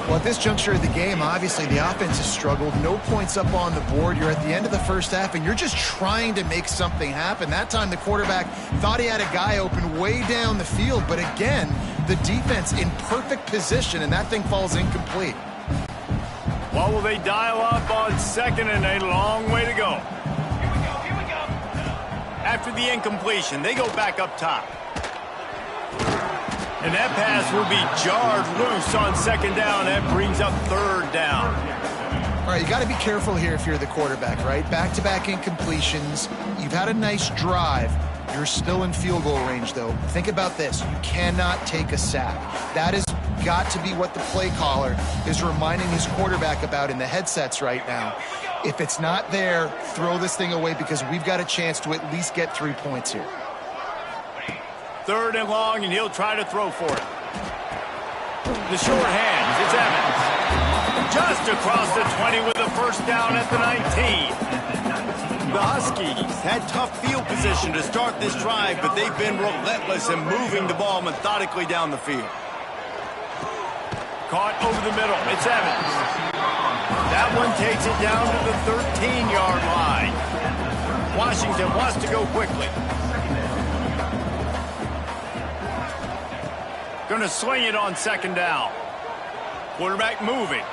Well, at this juncture of the game, obviously the offense has struggled. No points up on the board. You're at the end of the first half, and you're just trying to make something happen. That time the quarterback thought he had a guy open way down the field, but again, the defense in perfect position, and that thing falls incomplete. What will they dial up on second and a long way to go? Here we go. After the incompletion, they go back up top. And that pass will be jarred loose on second down. That brings up third down. All right, you got to be careful here if you're the quarterback, right? Back-to-back incompletions. You've had a nice drive. You're still in field goal range, though. Think about this. You cannot take a sack. That has got to be what the play caller is reminding his quarterback about in the headsets right now. If it's not there, throw this thing away because we've got a chance to at least get 3 points here. Third and long, and he'll try to throw for it. The short hands, it's Evans. Just across the 20 with a first down at the 19. The Huskies had tough field position to start this drive, but they've been relentless in moving the ball methodically down the field. Caught over the middle, it's Evans. That one takes it down to the 13-yard line. Washington wants to go quickly. Going to sling it on second down. Quarterback moving.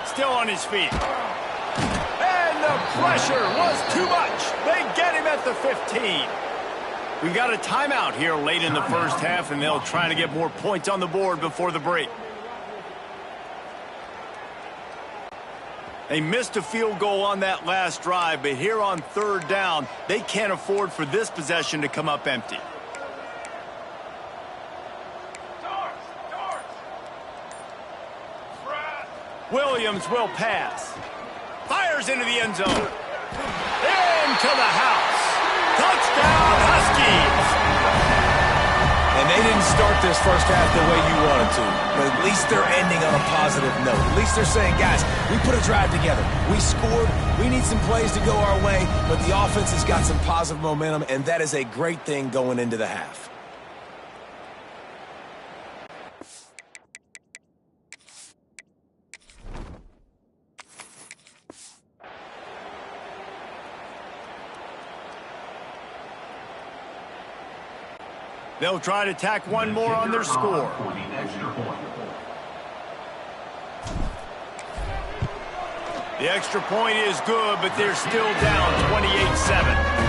Still on his feet. And the pressure was too much. They get him at the 15. We've got a timeout here late in the first half, and they'll try to get more points on the board before the break. They missed a field goal on that last drive, but here on third down, they can't afford for this possession to come up empty. Williams will pass. Fires into the end zone. Into the house. Touchdown, Huskies! And they didn't start this first half the way you wanted to. But at least they're ending on a positive note. At least they're saying, guys, we put a drive together. We scored. We need some plays to go our way. But the offense has got some positive momentum, and that is a great thing going into the half. They'll try to tack one more on their score. The extra point is good, but they're still down 28-7.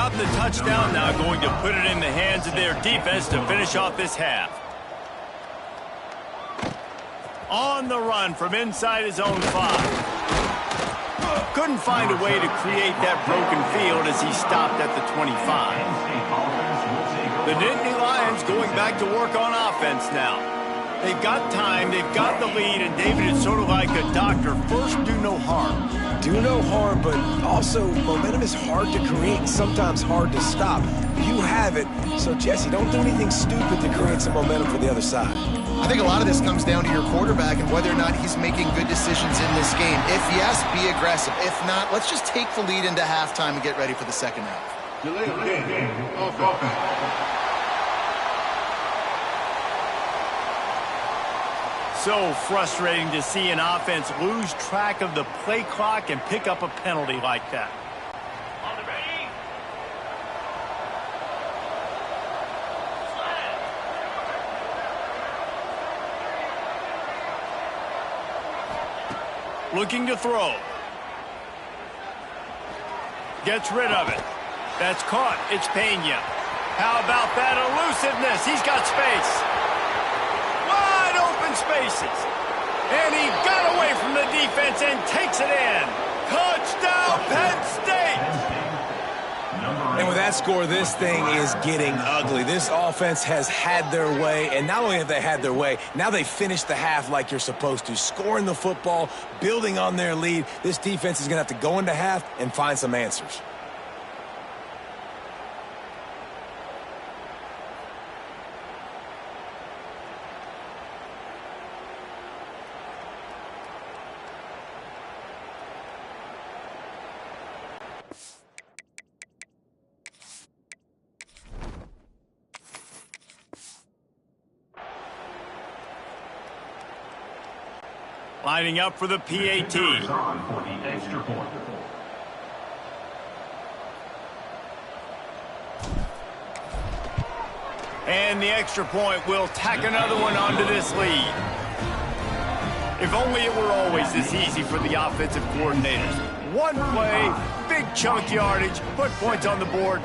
got the touchdown, now going to put it in the hands of their defense to finish off this half. On the run from inside his own 5. Couldn't find a way to create that broken field as he stopped at the 25. The Nittany Lions going back to work on offense now. They've got time, they've got the lead, and David, it's sort of like a doctor. First, do no harm. Do no harm, but also momentum is hard to create and sometimes hard to stop. You have it, so Jesse, don't do anything stupid to create some momentum for the other side. I think a lot of this comes down to your quarterback and whether or not he's making good decisions in this game. If yes, be aggressive. If not, let's just take the lead into halftime and get ready for the second half. So frustrating to see an offense lose track of the play clock and pick up a penalty like that. On the ready. Looking to throw. Gets rid of it. That's caught. It's Pena. How about that elusiveness? He's got space. Wide open spaces. And he got away from the defense and takes it in. Touchdown, Penn State! And with that score, this thing is getting ugly. This offense has had their way, and not only have they had their way, now they finished the half like you're supposed to, scoring the football, building on their lead. This defense is going to have to go into half and find some answers. Lining up for the PAT. And the extra point will tack another one onto this lead. If only it were always this easy for the offensive coordinators. One play, big chunk yardage, put points on the board.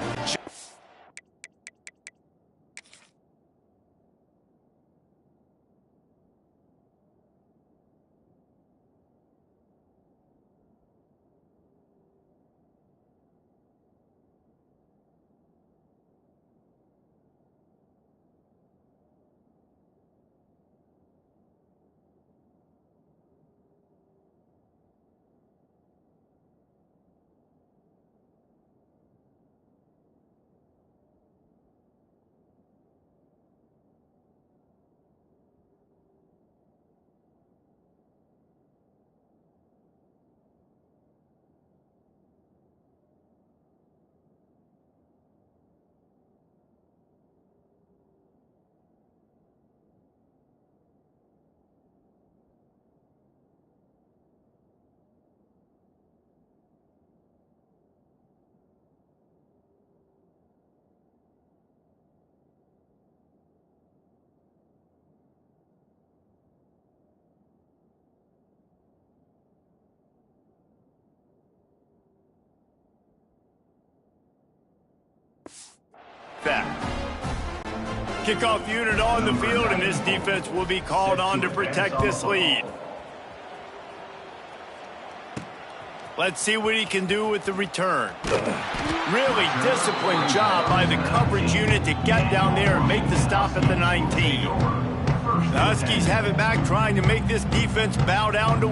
Kickoff unit on the field, and this defense will be called on to protect this lead. Let's see what he can do with the return. Really disciplined job by the coverage unit to get down there and make the stop at the 19. The Huskies have it back, trying to make this defense bow down to.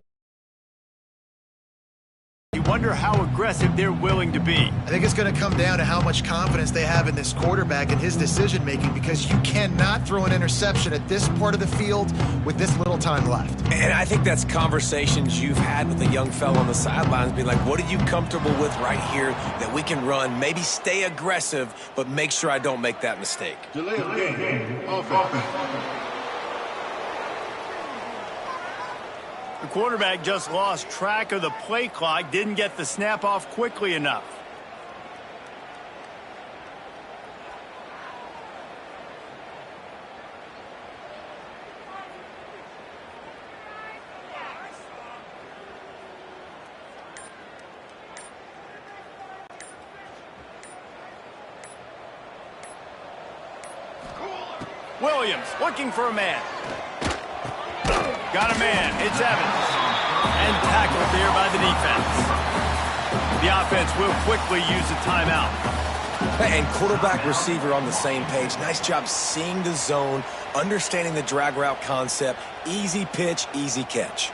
You wonder how aggressive they're willing to be. I think it's going to come down to how much confidence they have in this quarterback and his decision-making, because you cannot throw an interception at this part of the field with this little time left. And I think that's conversations you've had with the young fellow on the sidelines, being like, what are you comfortable with right here that we can run, maybe stay aggressive, but make sure I don't make that mistake. Delay of game. Offense. The quarterback just lost track of the play clock, didn't get the snap off quickly enough. Williams looking for a man. Got a man. It's Evans. And tackled there by the defense. The offense will quickly use a timeout. And quarterback receiver on the same page. Nice job seeing the zone, understanding the drag route concept. Easy pitch, easy catch.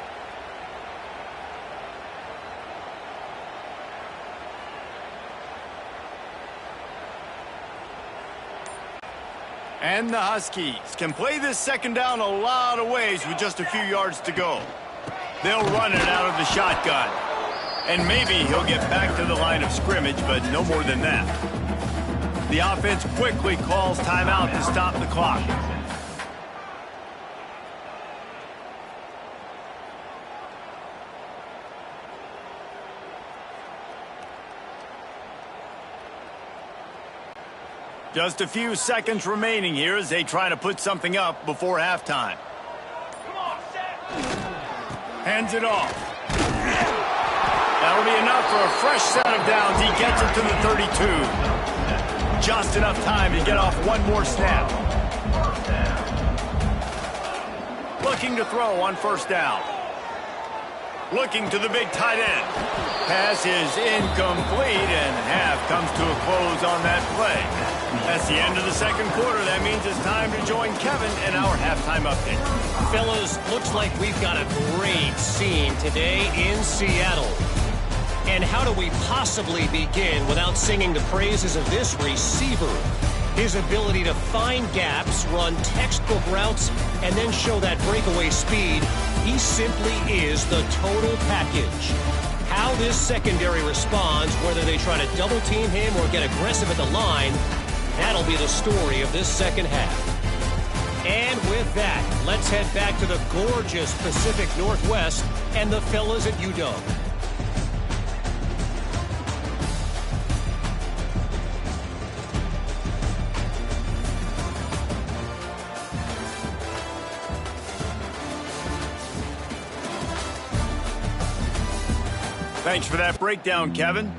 And the Huskies can play this second down a lot of ways with just a few yards to go. They'll run it out of the shotgun. And maybe he'll get back to the line of scrimmage, but no more than that. The offense quickly calls timeout to stop the clock. Just a few seconds remaining here as they try to put something up before halftime. Hands it off. That'll be enough for a fresh set of downs. He gets it to the 32. Just enough time to get off one more snap. Looking to throw on first down. Looking to the big tight end. Pass is incomplete, and half comes to a close on that play. That's the end of the second quarter. That means it's time to join Kevin in our halftime update. Fellas, looks like we've got a great scene today in Seattle. And how do we possibly begin without singing the praises of this receiver? His ability to find gaps, run textbook routes, and then show that breakaway speed. He simply is the total package. How this secondary responds, whether they try to double team him or get aggressive at the line, that'll be the story of this second half. And with that, let's head back to the gorgeous Pacific Northwest and the fellas at UW. Thanks for that breakdown, Kevin.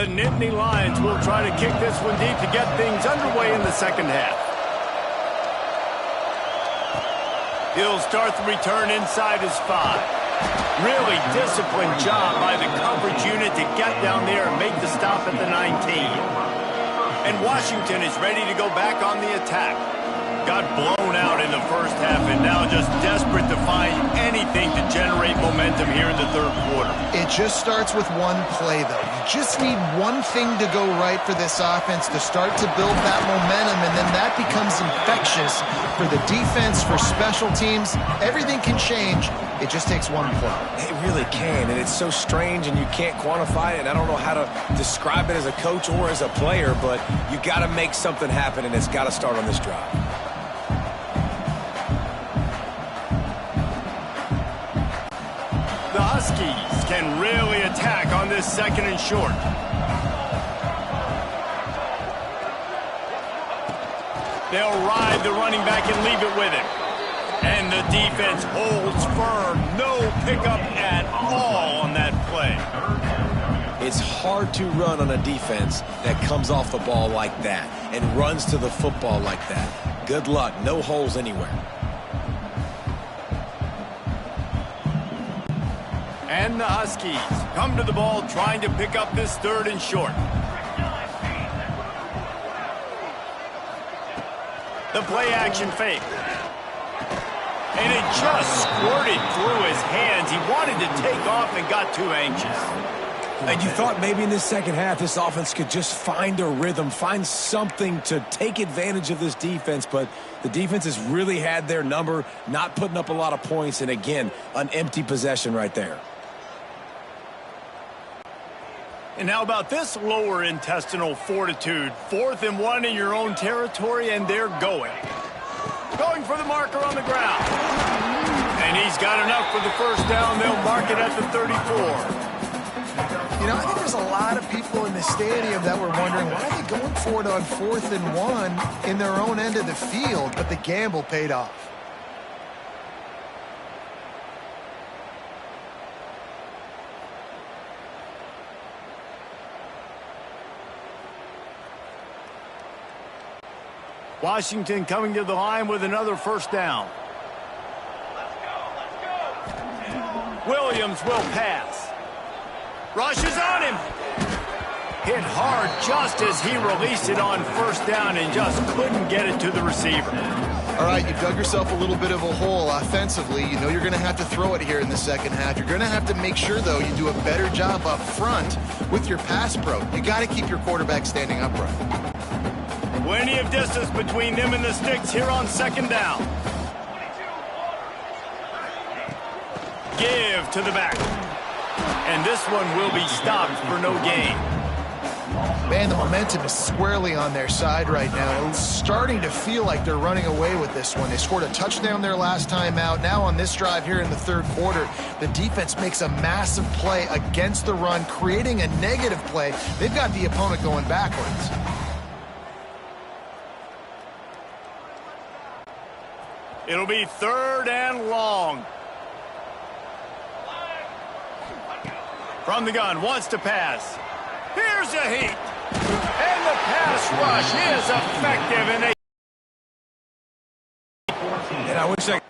The Nittany Lions will try to kick this one deep to get things underway in the second half. He'll start the return inside his 5. Really disciplined job by the coverage unit to get down there and make the stop at the 19. And Washington is ready to go back on the attack. Got blown out in the first half and now just desperate to find anything to generate momentum here in the third quarter. It just starts with one play, though. You just need one thing to go right for this offense to start to build that momentum, and then that becomes infectious for the defense, for special teams. Everything can change. It just takes one play. It really can, and it's so strange, and you can't quantify it. And I don't know how to describe it as a coach or as a player, but you got to make something happen, and it's got to start on this drive. The Huskies can really attack on this second and short. They'll ride the running back and leave it with him. And the defense holds firm. No pickup at all on that play. It's hard to run on a defense that comes off the ball like that and runs to the football like that. Good luck. No holes anywhere. And the Huskies come to the ball trying to pick up this third and short. The play action fake. And it just squirted through his hands. He wanted to take off and got too anxious. And you thought maybe in this second half this offense could just find a rhythm, find something to take advantage of this defense, but the defense has really had their number, not putting up a lot of points, and again, an empty possession right there. And how about this lower intestinal fortitude? 4th and 1 in your own territory, and they're going. Going for the marker on the ground. And he's got enough for the first down. They'll mark it at the 34. You know, I think there's a lot of people in the stadium that were wondering, why are they going for it on 4th and 1 in their own end of the field? But the gamble paid off. Washington coming to the line with another first down. Williams will pass. Rushes on him. Hit hard just as he released it on first down and just couldn't get it to the receiver. All right, you've dug yourself a little bit of a hole offensively. You know you're going to have to throw it here in the second half. You're going to have to make sure, though, you do a better job up front with your pass pro. You got to keep your quarterback standing upright. Plenty of distance between them and the sticks here on second down. Give to the back. And this one will be stopped for no gain. Man, the momentum is squarely on their side right now. It's starting to feel like they're running away with this one. They scored a touchdown their last time out. Now on this drive here in the third quarter, the defense makes a massive play against the run, creating a negative play. They've got the opponent going backwards. It'll be 3rd and long. From the gun, wants to pass. Here's a heat. And the pass rush is effective. And I wish I...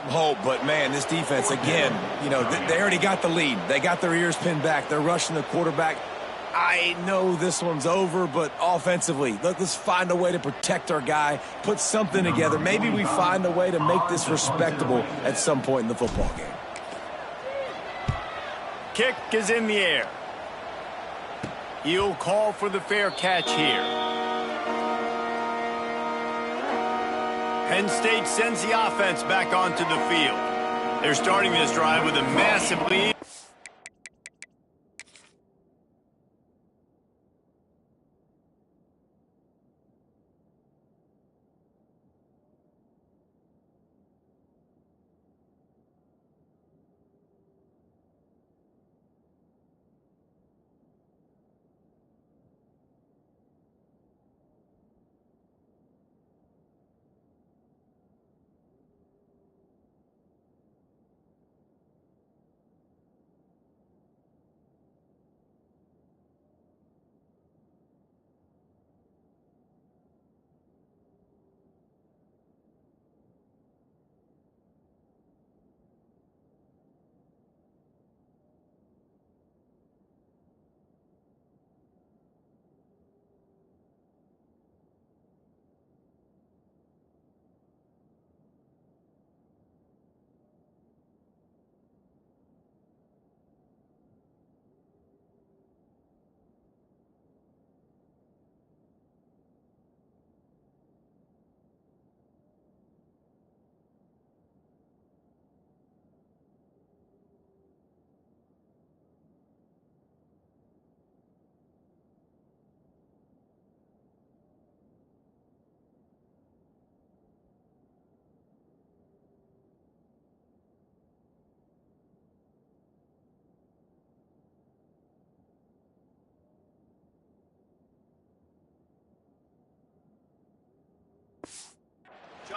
hope, but man, this defense, again, you know, they already got the lead. They got their ears pinned back. They're rushing the quarterback. I know this one's over, but offensively, let's find a way to protect our guy, put something together. Maybe we find a way to make this respectable at some point in the football game. Kick is in the air. He'll call for the fair catch here. Penn State sends the offense back onto the field. They're starting this drive with a massive lead.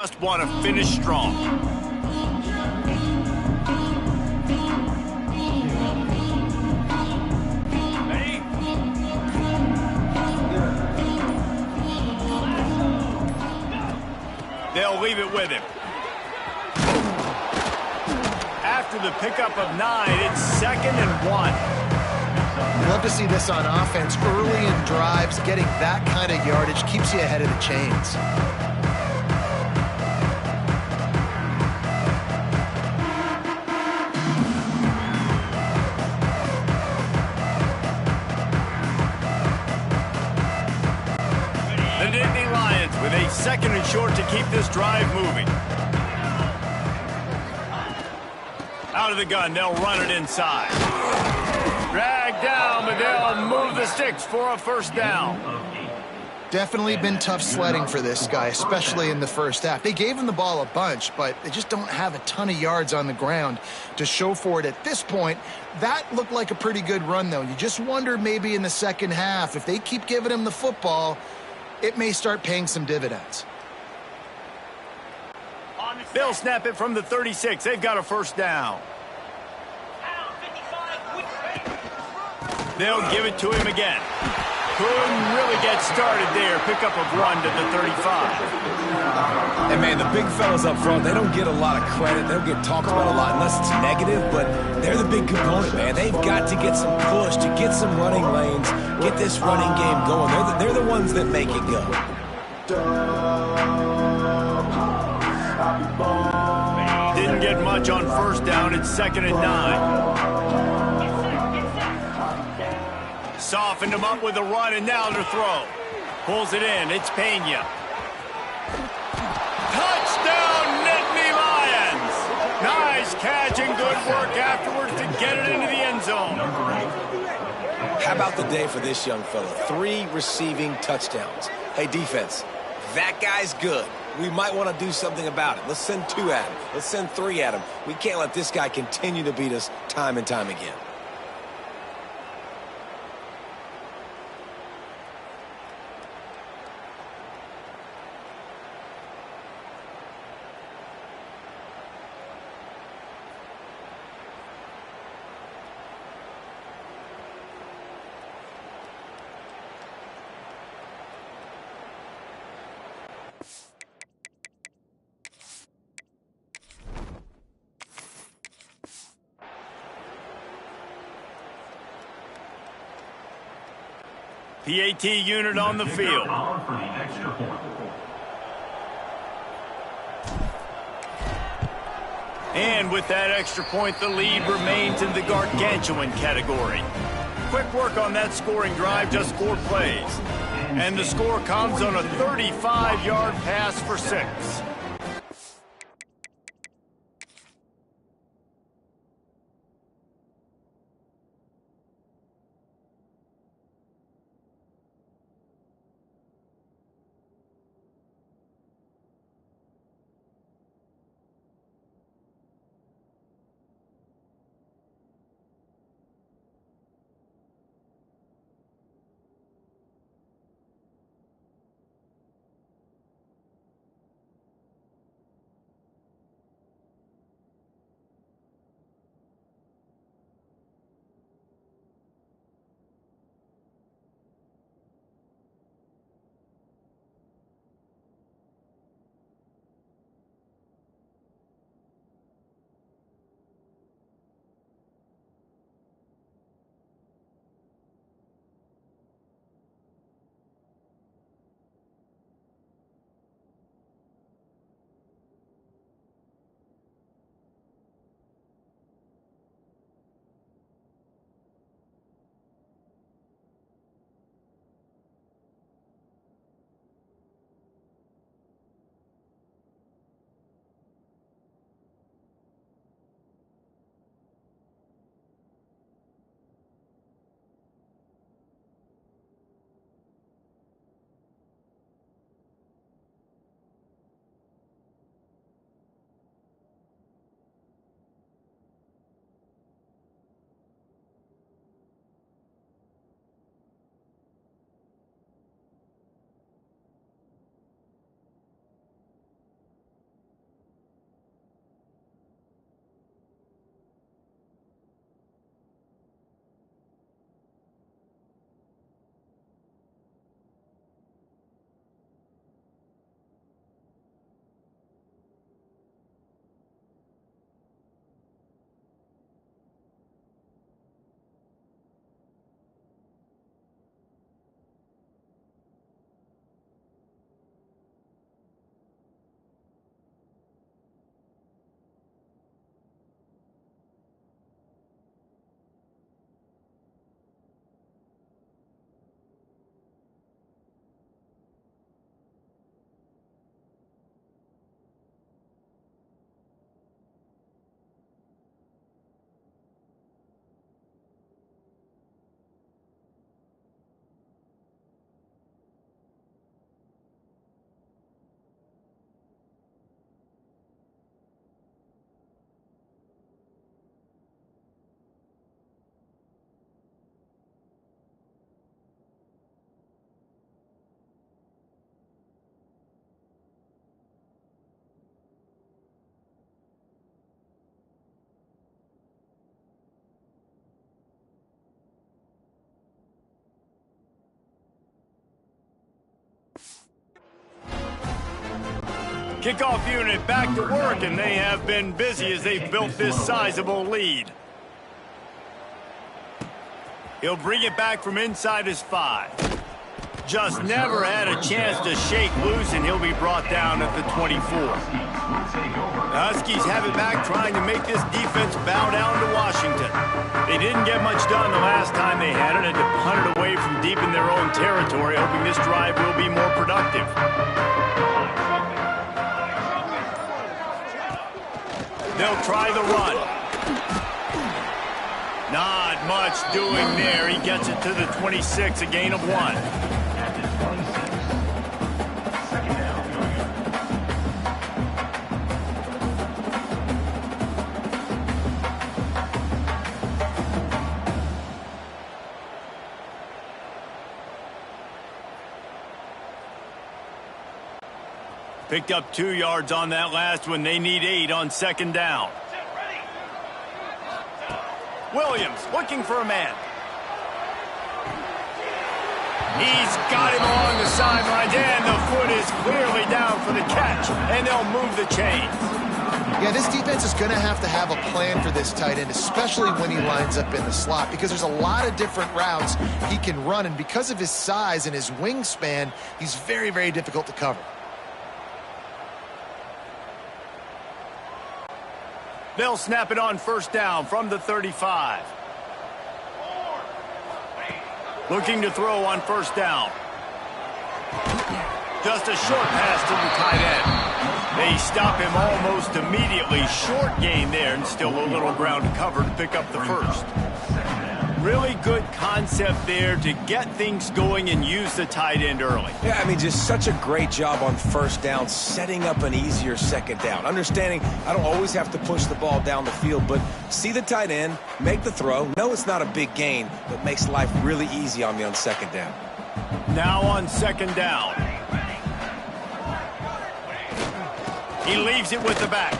Just want to finish strong. Ready? They'll leave it with him. After the pickup of 9, it's 2nd and 1. Love to see this on offense. Early in drives, getting that kind of yardage keeps you ahead of the chains. The Nittany Lions with a 2nd and short to keep this drive moving. Out of the gun, they'll run it inside. Drag down, but they'll move the sticks for a 1st down. Definitely been tough sledding for this guy, especially in the first half. They gave him the ball a bunch, but they just don't have a ton of yards on the ground to show for it at this point. That looked like a pretty good run, though. You just wonder maybe in the second half, if they keep giving him the football, it may start paying some dividends. They'll snap it from the 36. They've got a 1st down. They'll give it to him again. Couldn't really get started there. Pick up a run to the 35. And, man, the big fellas up front, they don't get a lot of credit. They don't get talked about a lot unless it's negative, but they're the big component, man. They've got to get some push, to get some running lanes, get this running game going. They're the ones that make it go. Didn't get much on 1st down. It's 2nd and 9. Softened him up with a run, and now to throw. Pulls it in. It's Pena. Touchdown, Nittany Lions! Nice catch and good work afterwards to get it into the end zone. How about the day for this young fella? 3 receiving touchdowns. Hey, defense, that guy's good. We might want to do something about it. Let's send 2 at him. Let's send 3 at him. We can't let this guy continue to beat us time and time again. PAT unit on the field. And with that extra point, the lead remains in the gargantuan category. Quick work on that scoring drive, just 4 plays. And the score comes on a 35-yard pass for 6. Kickoff unit back to work, and they have been busy as they've built this sizable lead. He'll bring it back from inside his 5. Just never had a chance to shake loose, and he'll be brought down at the 24. The Huskies have it back, trying to make this defense bow down to Washington. They didn't get much done the last time they had it, and to punt it away from deep in their own territory, hoping this drive will be more productive. They'll try the run. Not much doing there. He gets it to the 26, a gain of 1. Picked up 2 yards on that last one. They need 8 on 2nd down. Williams looking for a man. He's got him along the sidelines, and the foot is clearly down for the catch, and they'll move the chains. Yeah, this defense is going to have a plan for this tight end, especially when he lines up in the slot, because there's a lot of different routes he can run, and because of his size and his wingspan, he's very, very difficult to cover. They'll snap it on 1st down from the 35. Looking to throw on 1st down. Just a short pass to the tight end. They stop him almost immediately. Short gain there, and still a little ground to cover to pick up the 1st. Really good concept there to get things going and use the tight end early. Yeah, I mean, just such a great job on 1st down, setting up an easier 2nd down. Understanding I don't always have to push the ball down the field, but see the tight end, make the throw. No, it's not a big gain, but makes life really easy on me on 2nd down. Now on 2nd down. He leaves it with the back.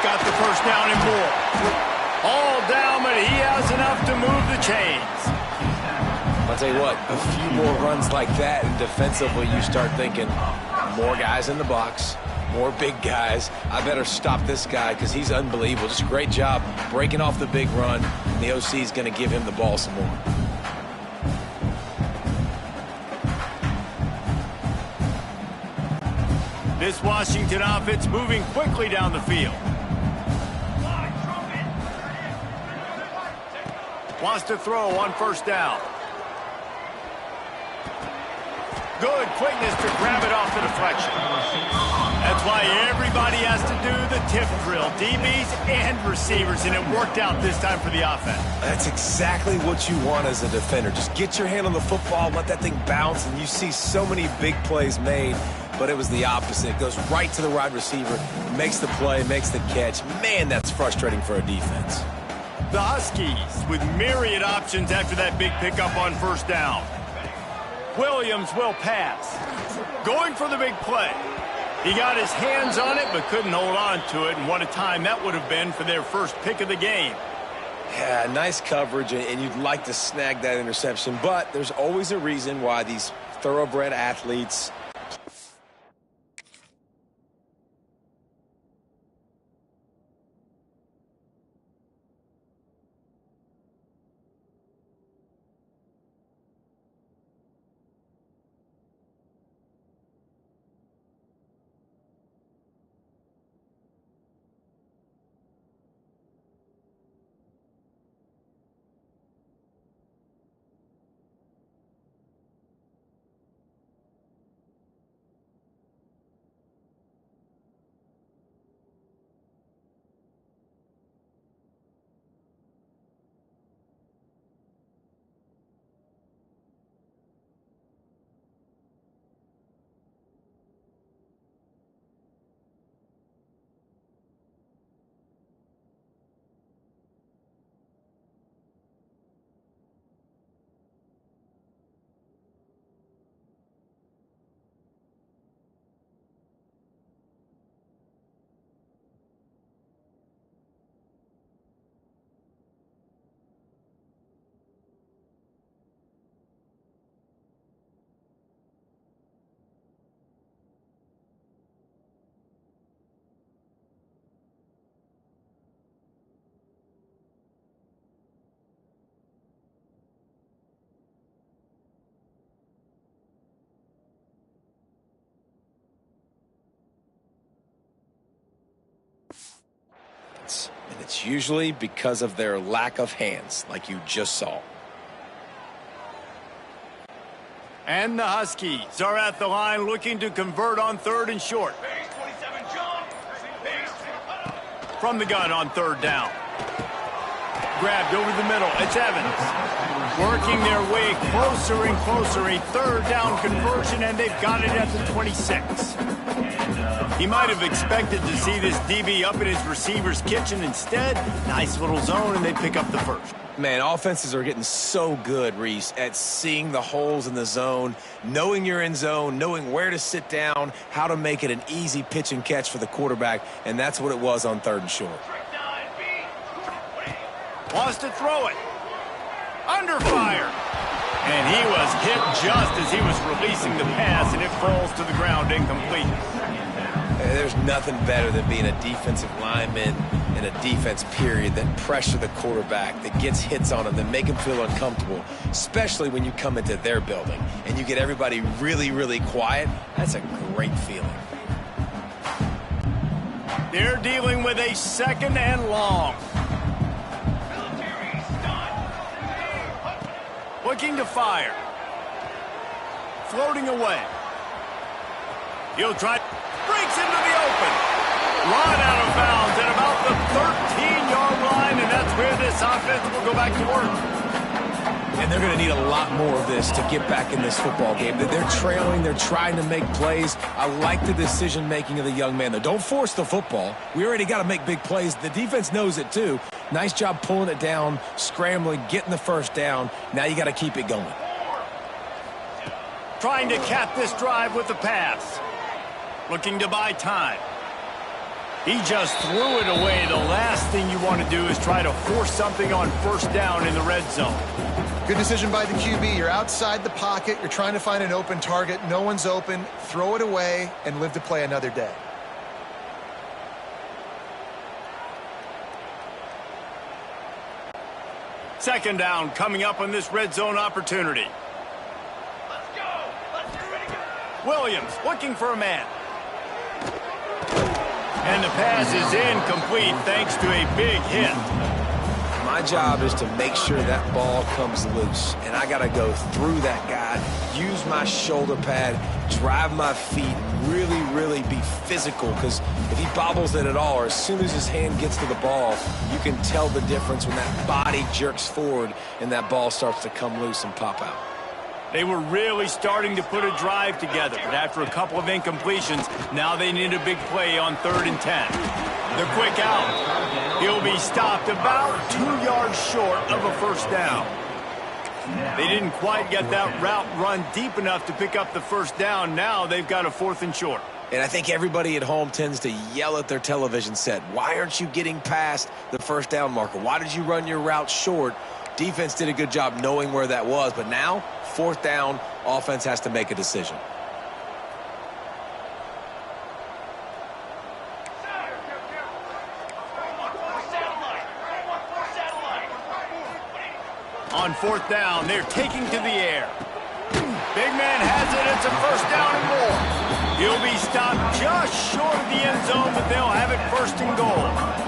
Got the 1st down and more. All down, but he has enough to move the chains. I'll tell you what, a few more runs like that, and defensively you start thinking, more guys in the box, more big guys. I better stop this guy because he's unbelievable. Just a great job breaking off the big run. And the OC is going to give him the ball some more. This Washington offense moving quickly down the field. Wants to throw on 1st down. Good quickness to grab it off the deflection. That's why everybody has to do the tip drill, DBs and receivers, and it worked out this time for the offense. That's exactly what you want as a defender. Just get your hand on the football, let that thing bounce, and you see so many big plays made, but it was the opposite. It goes right to the wide receiver, makes the play, makes the catch. Man, that's frustrating for a defense. The Huskies with myriad options after that big pickup on 1st down. Williams will pass. Going for the big play. He got his hands on it but couldn't hold on to it, and what a time that would have been for their 1st pick of the game. Yeah, nice coverage, and you'd like to snag that interception, but there's always a reason why these thoroughbred athletes It's usually because of their lack of hands, like you just saw. And the Huskies are at the line looking to convert on 3rd and short. From the gun on 3rd down. Grabbed over the middle. It's Evans. Working their way closer and closer. A 3rd down conversion, and they've got it at the 26. He might have expected to see this DB up in his receiver's kitchen. Instead, nice little zone, and they pick up the first. Man, offenses are getting so good, Reese, at seeing the holes in the zone, knowing you're in zone, knowing where to sit down, how to make it an easy pitch and catch for the quarterback, and that's what it was on 3rd and short. Wants to throw it. Under fire. And he was hit just as he was releasing the pass, and it falls to the ground incomplete. There's nothing better than being a defensive lineman in a defense period that pressure the quarterback, that gets hits on him, that make him feel uncomfortable, especially when you come into their building and you get everybody really, really quiet. That's a great feeling. They're dealing with a 2nd and long. Looking to fire. Floating away. He'll try. Breaks into the open. Run out of bounds at about the 13-yard line, and that's where this offense will go back to work. And they're going to need a lot more of this to get back in this football game. They're trailing. They're trying to make plays. I like the decision-making of the young man, though. Don't force the football. We already got to make big plays. The defense knows it, too. Nice job pulling it down, scrambling, getting the 1st down. Now you got to keep it going. Trying to cap this drive with the pass. Looking to buy time. He just threw it away. The last thing you want to do is try to force something on 1st down in the red zone. Good decision by the QB. You're outside the pocket. You're trying to find an open target. No one's open. Throw it away and live to play another day. Second down coming up on this red zone opportunity. Let's go. Let's get ready to go. Williams looking for a man. And the pass is incomplete thanks to a big hit. My job is to make sure that ball comes loose, and I got to go through that guy, use my shoulder pad, drive my feet, really, really be physical, because if he bobbles it at all, or as soon as his hand gets to the ball, you can tell the difference when that body jerks forward and that ball starts to come loose and pop out. They were really starting to put a drive together, but after a couple of incompletions, now they need a big play on 3rd and 10. The quick out. He'll be stopped about 2 yards short of a 1st down. They didn't quite get that route run deep enough to pick up the 1st down. Now they've got a 4th and short. And I think everybody at home tends to yell at their television set, why aren't you getting past the 1st down marker? Why did you run your route short? Defense did a good job knowing where that was, but now 4th down, offense has to make a decision. On 4th down, they're taking to the air. Big man has it. It's a 1st down and more. He'll be stopped just short of the end zone, but they'll have it 1st and goal.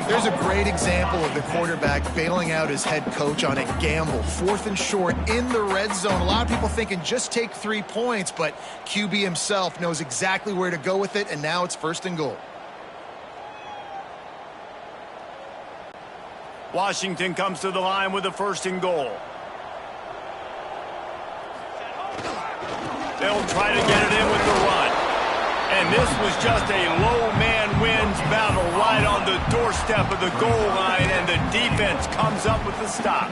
There's a great example of the quarterback bailing out his head coach on a gamble. 4th and short in the red zone. A lot of people thinking just take 3 points, but QB himself knows exactly where to go with it, and now it's 1st and goal. Washington comes to the line with a 1st and goal. They'll try to get it in with the run. And this was just a low man wins battle right on the doorstep of the goal line, and the defense comes up with the stop.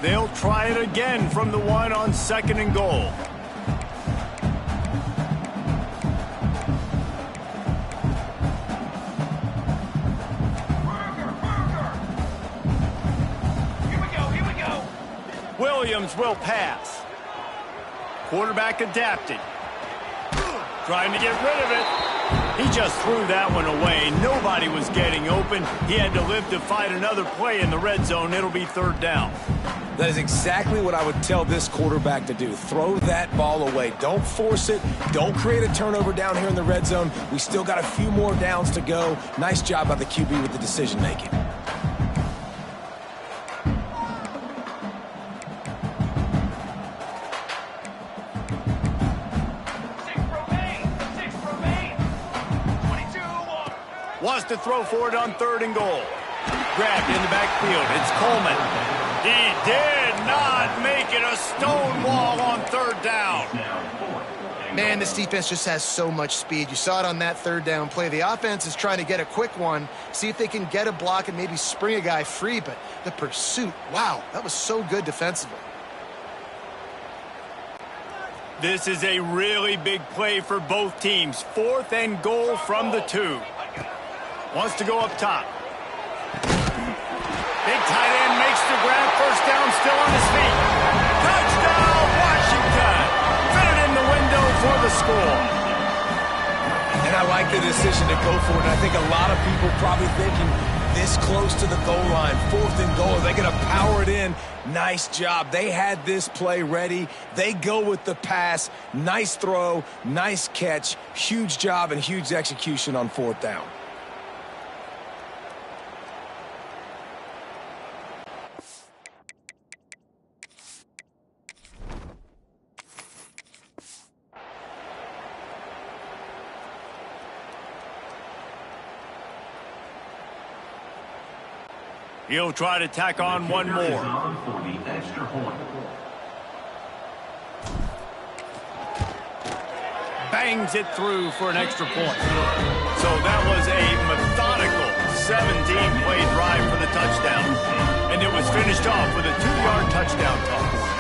They'll try it again from the 1 on 2nd and goal. Williams will pass. Quarterback adapting. Trying to get rid of it. He just threw that one away. Nobody was getting open. He had to live to fight another play in the red zone. It'll be third down. That is exactly what I would tell this quarterback to do. Throw that ball away. Don't force it. Don't create a turnover down here in the red zone. We still got a few more downs to go. Nice job by the QB with the decision-making. Wants to throw for it on 3rd and goal. Grabbed in the backfield. It's Coleman. He did not make it a stone wall on 3rd down. Man, this defense just has so much speed. You saw it on that 3rd down play. The offense is trying to get a quick one, see if they can get a block and maybe spring a guy free, but the pursuit, wow, that was so good defensively. This is a really big play for both teams. 4th and goal from the 2. Wants to go up top. Big tight end makes the grab. 1st down, still on his feet. Touchdown, Washington. Fit it in the window for the score. And I like the decision to go for it. And I think a lot of people probably thinking this close to the goal line, 4th and goal. Are they going to power it in? Nice job. They had this play ready. They go with the pass. Nice throw, nice catch. Huge job and huge execution on 4th down. He'll try to tack on one more. Bangs it through for an extra point. So that was a methodical 17-play drive for the touchdown. And it was finished off with a 2-yard touchdown toss.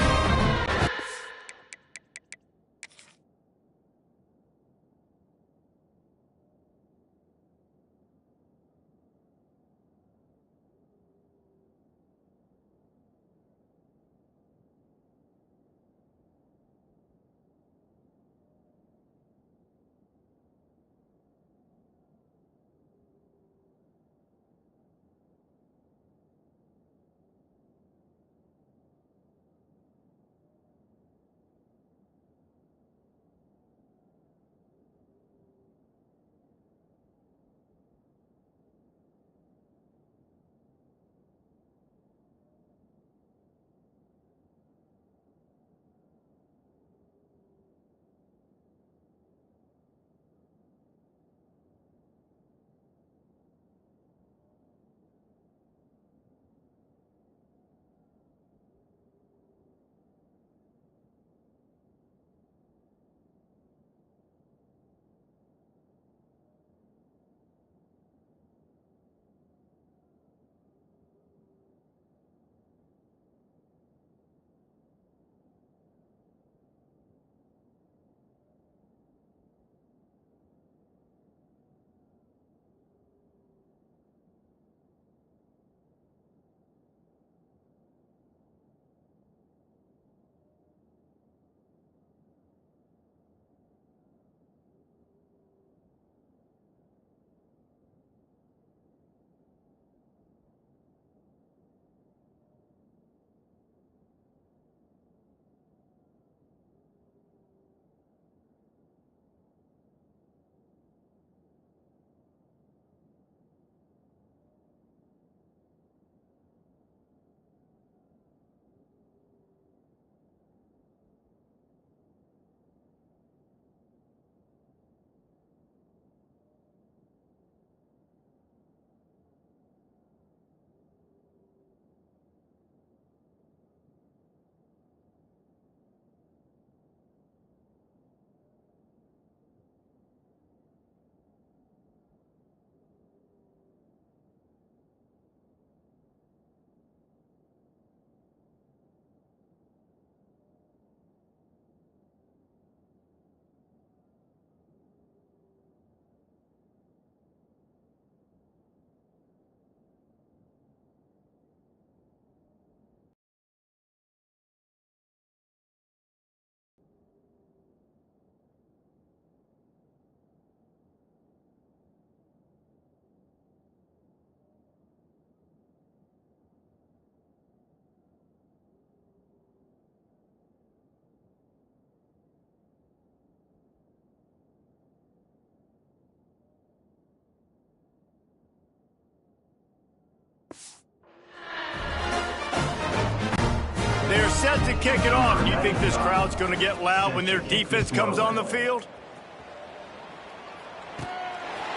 set to kick it off. Do you think this crowd's going to get loud when their defense comes on the field?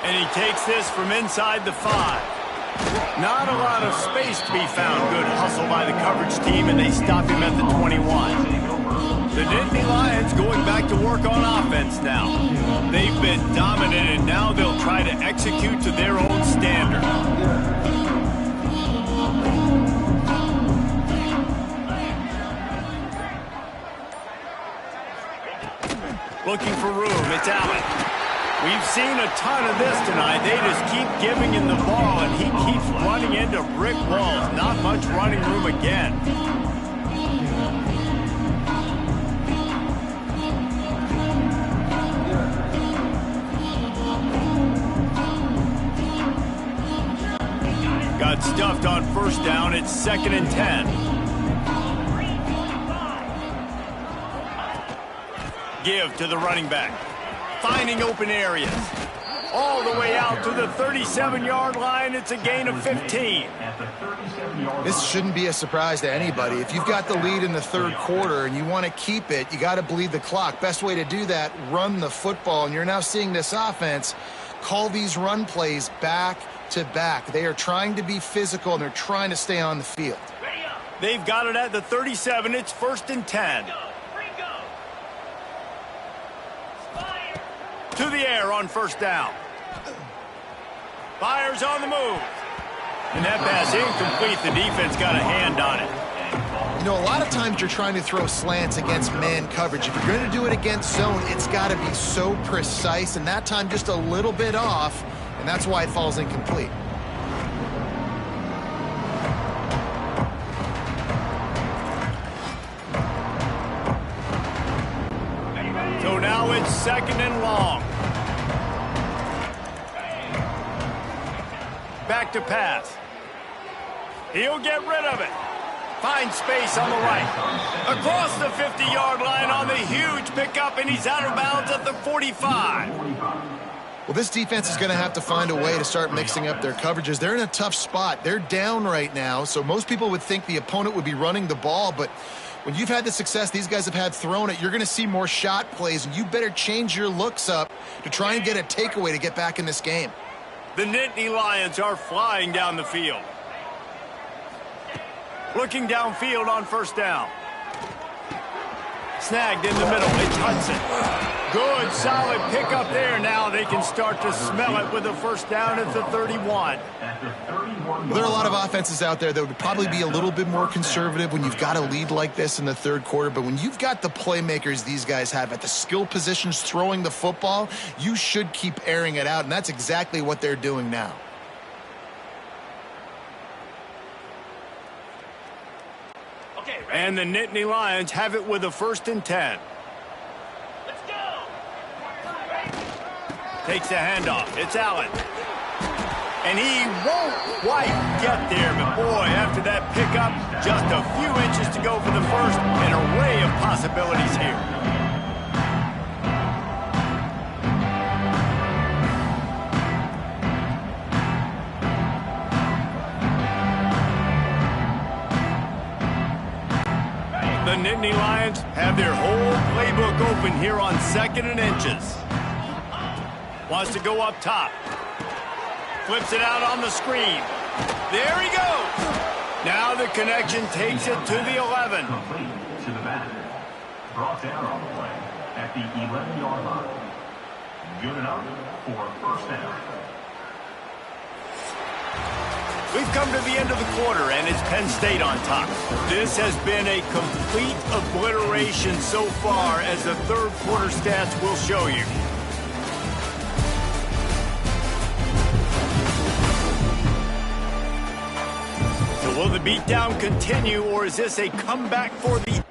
And he takes this from inside the 5. Not a lot of space to be found. Good hustle by the coverage team, and they stop him at the 21. The Nittany Lions going back to work on offense now. They've been dominant, and now they'll try to execute to their own standard. Looking for room. It's Allen. We've seen a ton of this tonight. They just keep giving him the ball, and he keeps running into brick walls. Not much running room again. Got stuffed on first down. It's 2nd and 10. Give to the running back. Finding open areas. All the way out to the 37-yard line. It's a gain of 15. This shouldn't be a surprise to anybody. If you've got the lead in the third quarter and you want to keep it, you got to bleed the clock. Best way to do that, run the football. And you're now seeing this offense call these run plays back to back. They are trying to be physical, and they're trying to stay on the field. They've got it at the 37. It's 1st and 10. To the air on first down. Fires on the move. And that pass incomplete. The defense got a hand on it. You know, a lot of times you're trying to throw slants against man coverage. If you're going to do it against zone, it's got to be so precise, and that time just a little bit off, and that's why it falls incomplete. So now it's 2nd and long. Back to pass. He'll get rid of it. Finds space on the right. Across the 50-yard line on the huge pickup, and he's out of bounds at the 45. Well, this defense is going to have to find a way to start mixing up their coverages. They're in a tough spot. They're down right now, so most people would think the opponent would be running the ball, but when you've had the success these guys have had throwing it, you're going to see more shot plays, and you better change your looks up to try and get a takeaway to get back in this game. The Nittany Lions are flying down the field. Looking downfield on first down. Snagged in the middle. It's Hudson. Good, solid pickup there. Now they can start to smell it with a first down at the 31. Well, there are a lot of offenses out there that would probably be a little bit more conservative when you've got a lead like this in the third quarter. But when you've got the playmakers these guys have at the skill positions throwing the football, you should keep airing it out. And that's exactly what they're doing now. And the Nittany Lions have it with a 1st and 10. Let's go. Takes the handoff. It's Allen. And he won't quite get there, but boy, after that pickup, just a few inches to go for the first. An array of possibilities here. The Nittany Lions have their whole playbook open here on 2nd and inches. Wants to go up top. Flips it out on the screen. There he goes. Now the connection takes it to the 11. Complete to the back. Brought down on the play at the 11-yard line. Good enough for first down. We've come to the end of the quarter, and it's Penn State on top. This has been a complete obliteration so far, as the third quarter stats will show you. So will the beatdown continue, or is this a comeback for the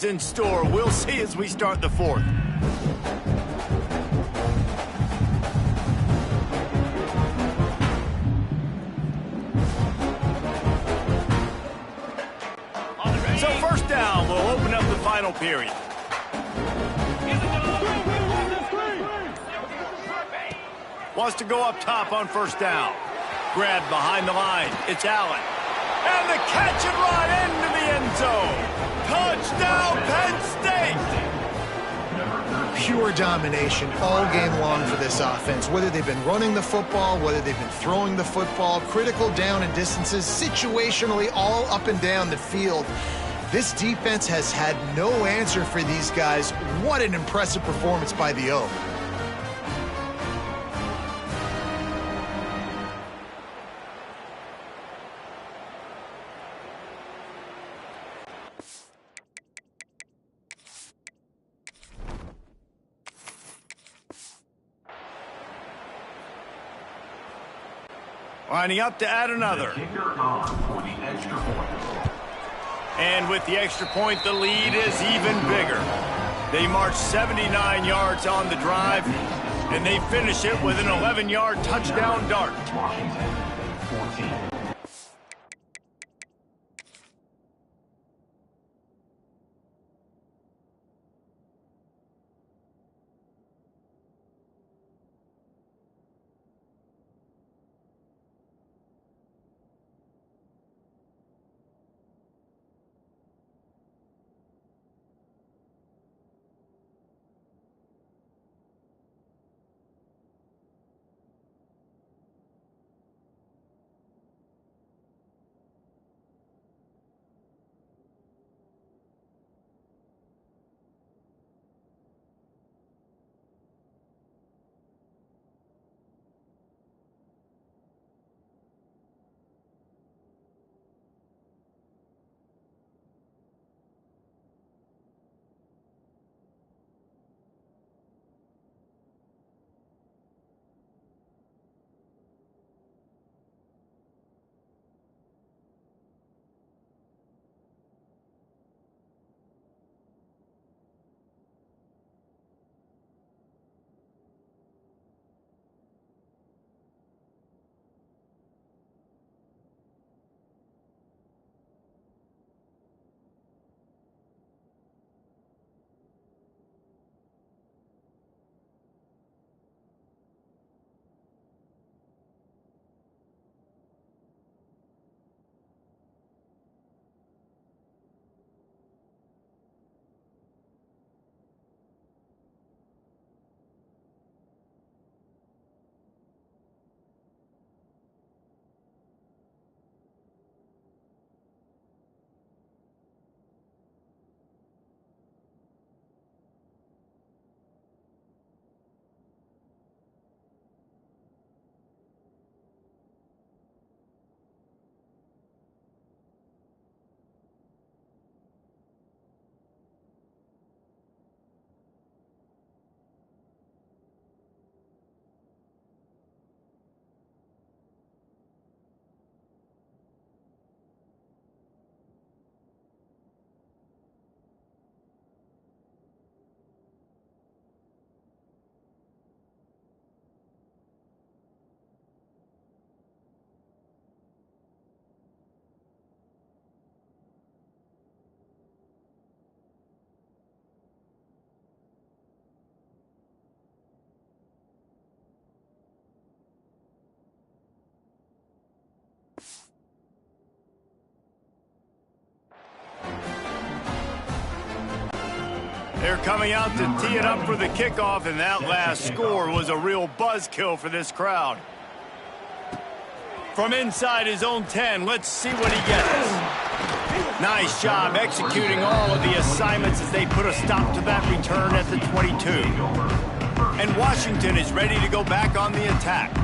what's in store. We'll see as we start the fourth. So first down will open up the final period. Wants to go up top on first down. Grabbed behind the line. It's Allen. And the catch and run into the end zone. Touchdown, Penn State. Pure domination all game long for this offense. Whether they've been running the football, whether they've been throwing the football, critical down and distances, situationally all up and down the field. This defense has had no answer for these guys. What an impressive performance by the O. Lining up to add another. And with the extra point, the lead is even bigger. They march 79 yards on the drive, and they finish it with an 11-yard touchdown dart. Washington, 14. They're coming out to tee it up for the kickoff, and that last score was a real buzzkill for this crowd. From inside his own 10, let's see what he gets. Nice job executing all of the assignments as they put a stop to that return at the 22. And Washington is ready to go back on the attack.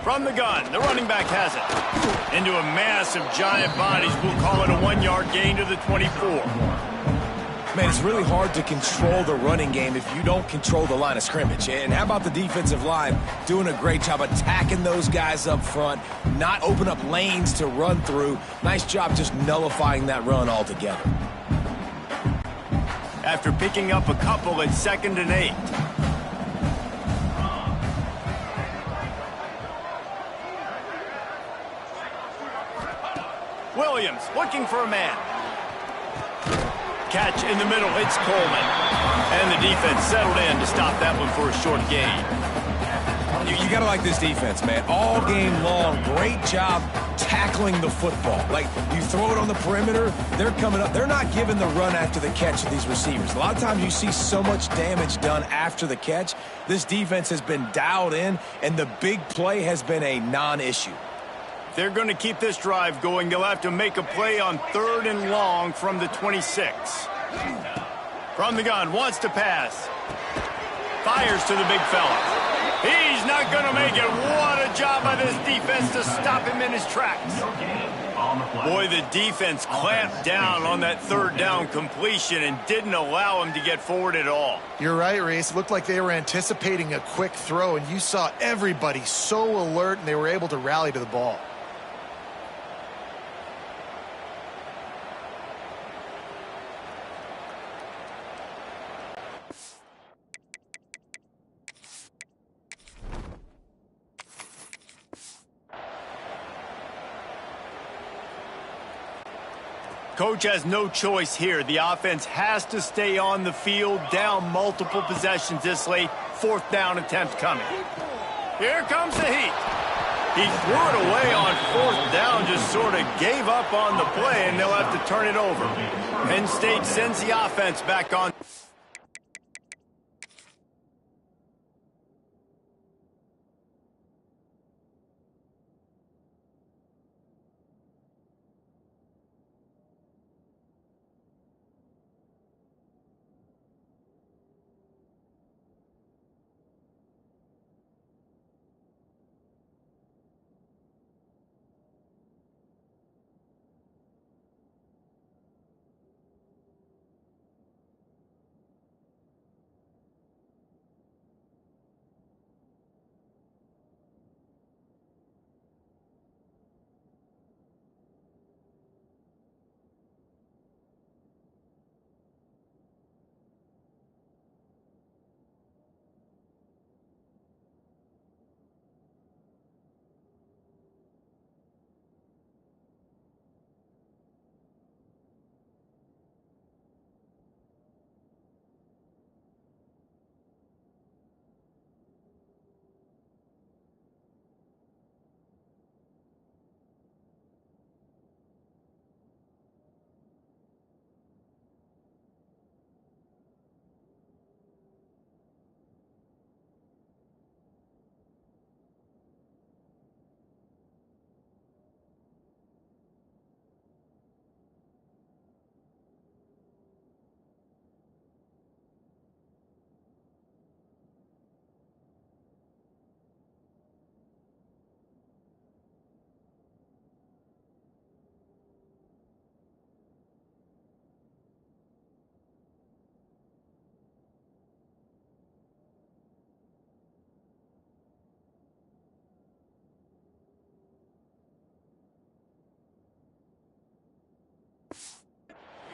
From the gun, the running back has it. Into a mass of giant bodies, we'll call it a 1-yard gain to the 24. Man, it's really hard to control the running game if you don't control the line of scrimmage. And how about the defensive line doing a great job attacking those guys up front, not open up lanes to run through. Nice job just nullifying that run altogether. After picking up a couple at 2nd and 8. Williams looking for a man. Catch in the middle, it's Coleman. And the defense settled in to stop that one for a short gain. You got to like this defense, man. All game long, great job tackling the football. Like, you throw it on the perimeter, they're coming up. They're not giving the run after the catch to these receivers. A lot of times you see so much damage done after the catch. This defense has been dialed in, and the big play has been a non-issue. They're going to keep this drive going. They'll have to make a play on 3rd and long from the 26. From the gun, wants to pass. Fires to the big fella. He's not going to make it. What a job by this defense to stop him in his tracks. Boy, the defense clamped down on that 3rd down completion and didn't allow him to get forward at all. You're right, Reese. It looked like they were anticipating a quick throw, and you saw everybody so alert, and they were able to rally to the ball. Coach has no choice here. The offense has to stay on the field, down multiple possessions this late. 4th down attempt coming. Here comes the heat. He threw it away on 4th down, just sort of gave up on the play, and they'll have to turn it over. Penn State sends the offense back on.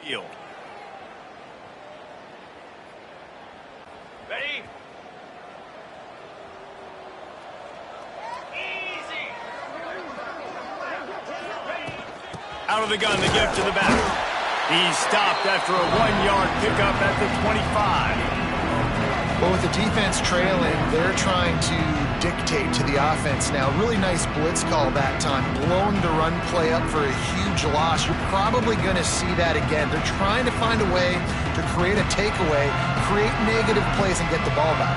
Field. Ready? Easy. Out of the gun, the give to the back. He's stopped after a 1-yard pickup at the 25. Well, with the defense trailing, they're trying to dictate to the offense now. Really nice blitz call that time, blowing the run play up for a huge loss. You're probably going to see that again. They're trying to find a way to create a takeaway, create negative plays, and get the ball back.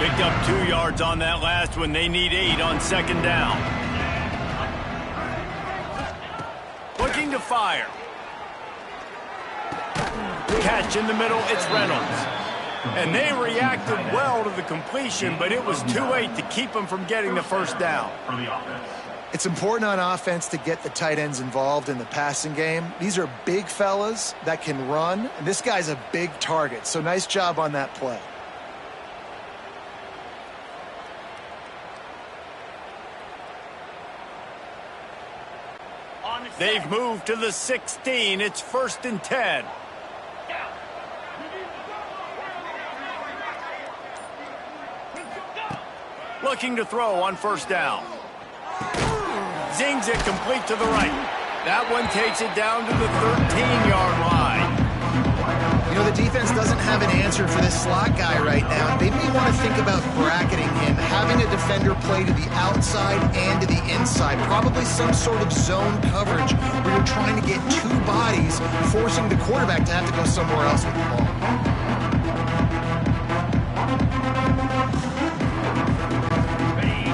Picked up 2 yards on that last one. They need 8 on 2nd down. Looking to fire. Catch in the middle, it's Reynolds. And they reacted well to the completion, but it was too late to keep them from getting the 1st down. For the offense, It's important on offense to get the tight ends involved in the passing game. These are big fellas that can run, and this guy's a big target, so nice job on that play. They've moved to the 16. It's 1st and 10. Looking to throw on 1st down. Zings it complete to the right. That one takes it down to the 13-yard line. You know, the defense doesn't have an answer for this slot guy right now. They may want to think about bracketing him, having a defender play to the outside and to the inside. Probably some sort of zone coverage where you're trying to get two bodies, forcing the quarterback to have to go somewhere else with the ball.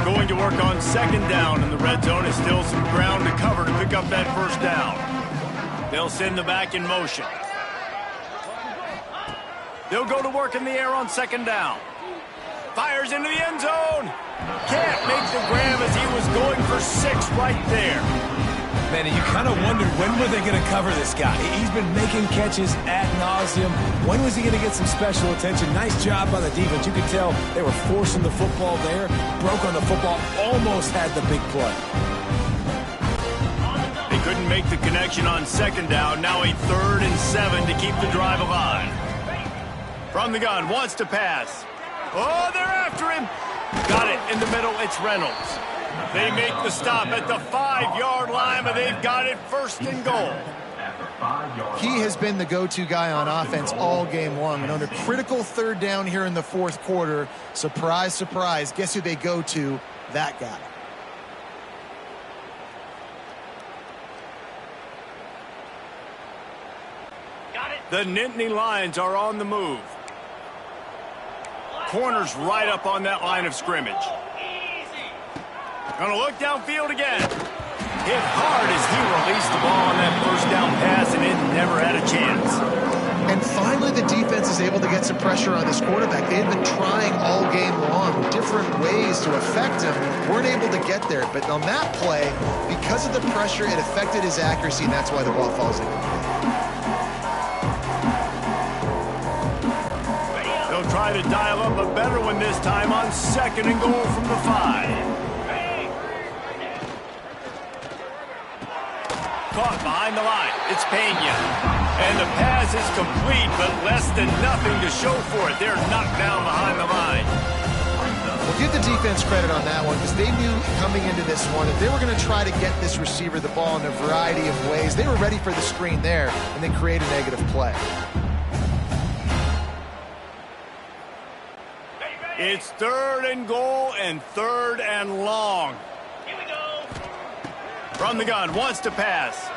Going to work on 2nd down in the red zone. Is still some ground to cover to pick up that 1st down. They'll send the back in motion. They'll go to work in the air on 2nd down. Fires into the end zone. Can't make the grab as he was going for 6 right there. Man, you kind of wondered, when were they going to cover this guy? He's been making catches ad nauseum. When was he going to get some special attention? Nice job by the defense. You could tell they were forcing the football there. Broke on the football, almost had the big play. They couldn't make the connection on 2nd down. Now a 3rd and 7 to keep the drive alive. From the gun, wants to pass. Oh, they're after him. Got it in the middle. It's Reynolds. They make the stop at the 5-yard line, but they've got it 1st and goal. He has been the go-to guy on offense all game long. And on a critical 3rd down here in the 4th quarter, surprise, surprise, guess who they go to? That guy. The Nittany Lions are on the move. Corners right up on that line of scrimmage. Gonna look downfield again. Hit hard as he released the ball on that 1st down pass, and it never had a chance. And finally, the defense is able to get some pressure on this quarterback. They had been trying all game long different ways to affect him. Weren't able to get there. But on that play, because of the pressure, it affected his accuracy, and that's why the ball falls incomplete. They'll try to dial up a better one this time on 2nd and goal from the 5. Caught behind the line. It's Pena. And the pass is complete, but less than nothing to show for it. They're knocked down behind the line. Well, give the defense credit on that one, because they knew coming into this one that they were going to try to get this receiver the ball in a variety of ways. They were ready for the screen there, and they create a negative play. It's 3rd and goal and 3rd and long. Here we go. From the gun, wants to pass.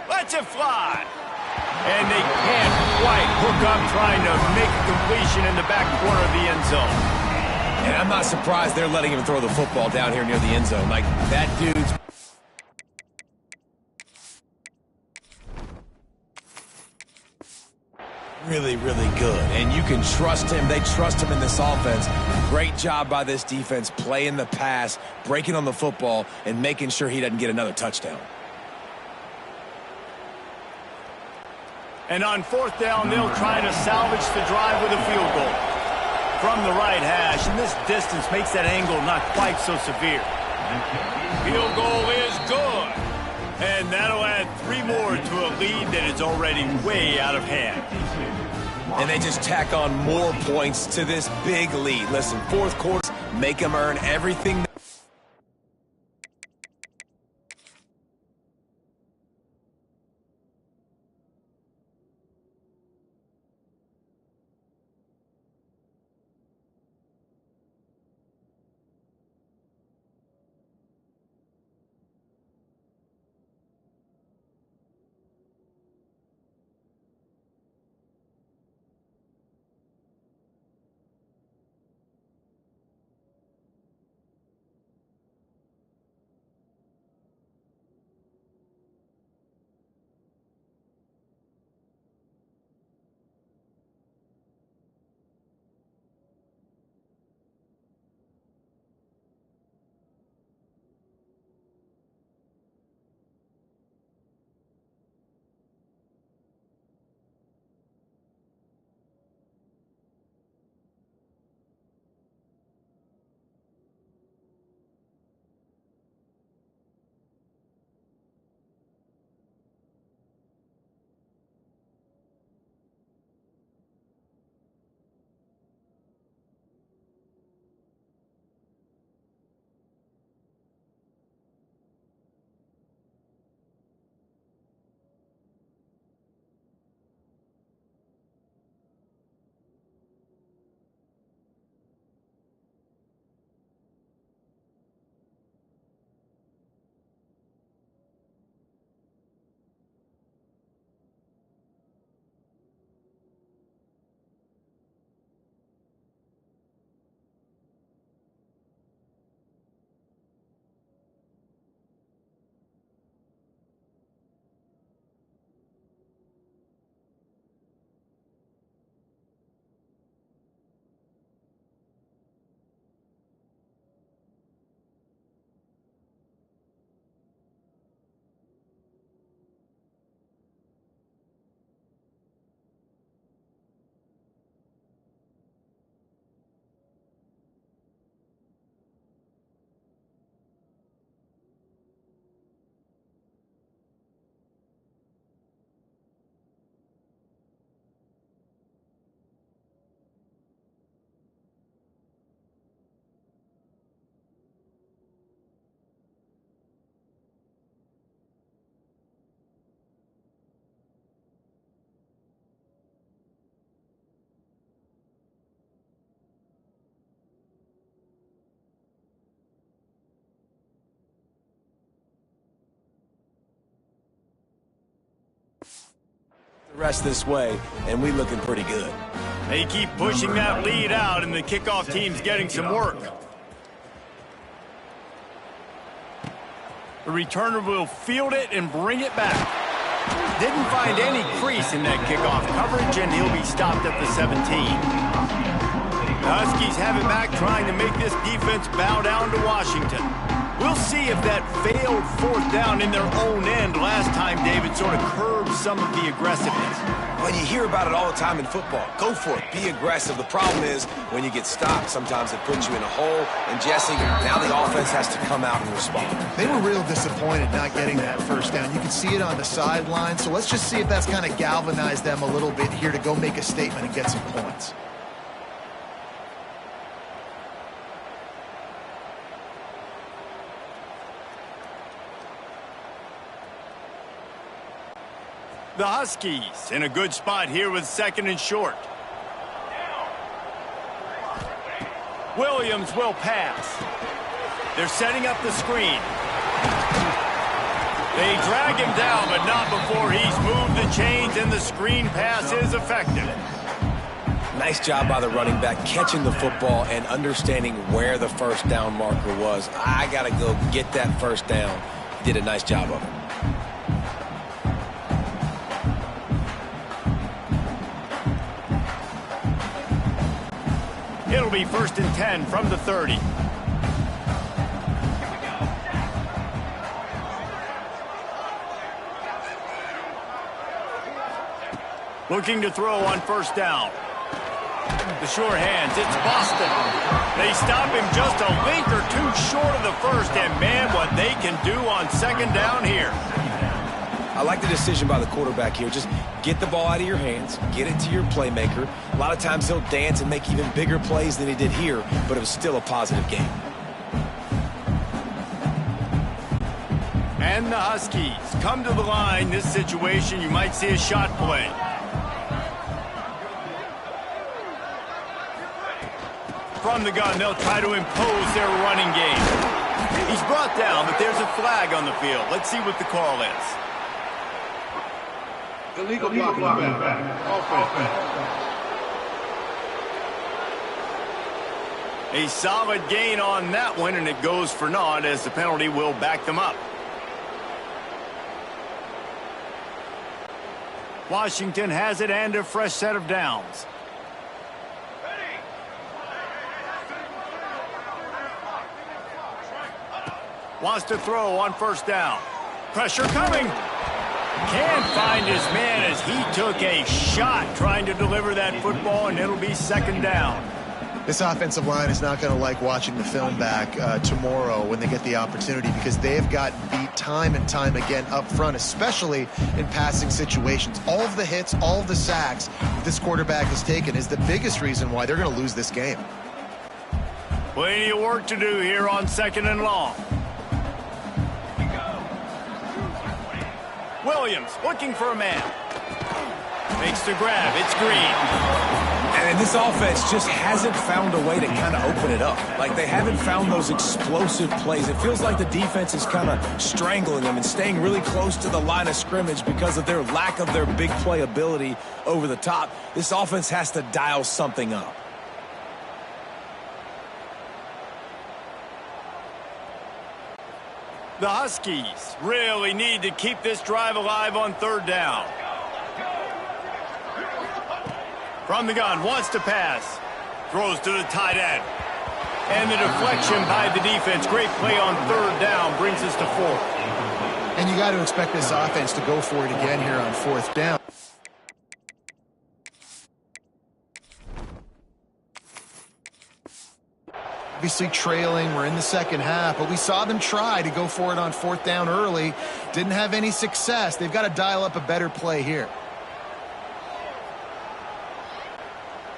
Lets it fly. And they can't quite hook up trying to make a completion in the back corner of the end zone. And I'm not surprised they're letting him throw the football down here near the end zone. Like, that dude's really, really good. And you can trust him. They trust him in this offense. Great job by this defense playing the pass, breaking on the football, and making sure he doesn't get another touchdown. And on 4th down, they'll try to salvage the drive with a field goal. From the right hash, and this distance makes that angle not quite so severe. Field goal is good. And that'll add 3 more to a lead that is already way out of hand. And they just tack on more points to this big lead. Listen, 4th quarter, make them earn everything. The rest this way, and we looking pretty good. They keep pushing that lead out, and the kickoff team's getting some work. The returner will field it and bring it back. Didn't find any crease in that kickoff coverage, and he'll be stopped at the 17. The Huskies have it back, trying to make this defense bow down to Washington. We'll see if that failed fourth down in their own end last time, David, sort of curbed some of the aggressiveness. When you hear about it all the time in football, go for it. Be aggressive. The problem is when you get stopped, sometimes it puts you in a hole. And, Jesse, now the offense has to come out and respond. They were real disappointed not getting that first down. You can see it on the sideline. So let's just see if that's kind of galvanized them a little bit here to go make a statement and get some points. The Huskies in a good spot here with 2nd and short. Williams will pass. They're setting up the screen. They drag him down, but not before he's moved the chains, and the screen pass is effective. Nice job by the running back, catching the football and understanding where the first down marker was. I got to go get that first down. He did a nice job of it. It'll be 1st and 10 from the 30. Looking to throw on 1st down. The sure hands, it's Boston. They stop him just a link or two short of the first, and man, what they can do on 2nd down here. I like the decision by the quarterback here. Just get the ball out of your hands, get it to your playmaker. A lot of times he'll dance and make even bigger plays than he did here, but it was still a positive game. And the Huskies come to the line. This situation, you might see a shot play. From the gun, they'll try to impose their running game. He's brought down, but there's a flag on the field. Let's see what the call is. Illegal blocking back. A solid gain on that one, and it goes for naught as the penalty will back them up. Washington has it and a fresh set of downs. Wants to throw on 1st down. Pressure coming. Can't find his man as he took a shot trying to deliver that football, and it'll be 2nd down. This offensive line is not going to like watching the film back tomorrow when they get the opportunity, because they have gotten beat time and time again up front, especially in passing situations. All of the hits, all of the sacks this quarterback has taken is the biggest reason why they're going to lose this game. Plenty of work to do here on 2nd and long. Williams looking for a man. Makes the grab. It's Green. And this offense just hasn't found a way to kind of open it up. Like, they haven't found those explosive plays. It feels like the defense is kind of strangling them and staying really close to the line of scrimmage because of their lack of their big play ability over the top. This offense has to dial something up. The Huskies really need to keep this drive alive on 3rd down. From the gun, wants to pass. Throws to the tight end. And the deflection by the defense. Great play on 3rd down brings us to 4th. And you got to expect this offense to go for it again here on 4th down. Obviously trailing, we're in the 2nd half, but we saw them try to go for it on 4th down early. Didn't have any success. They've got to dial up a better play here.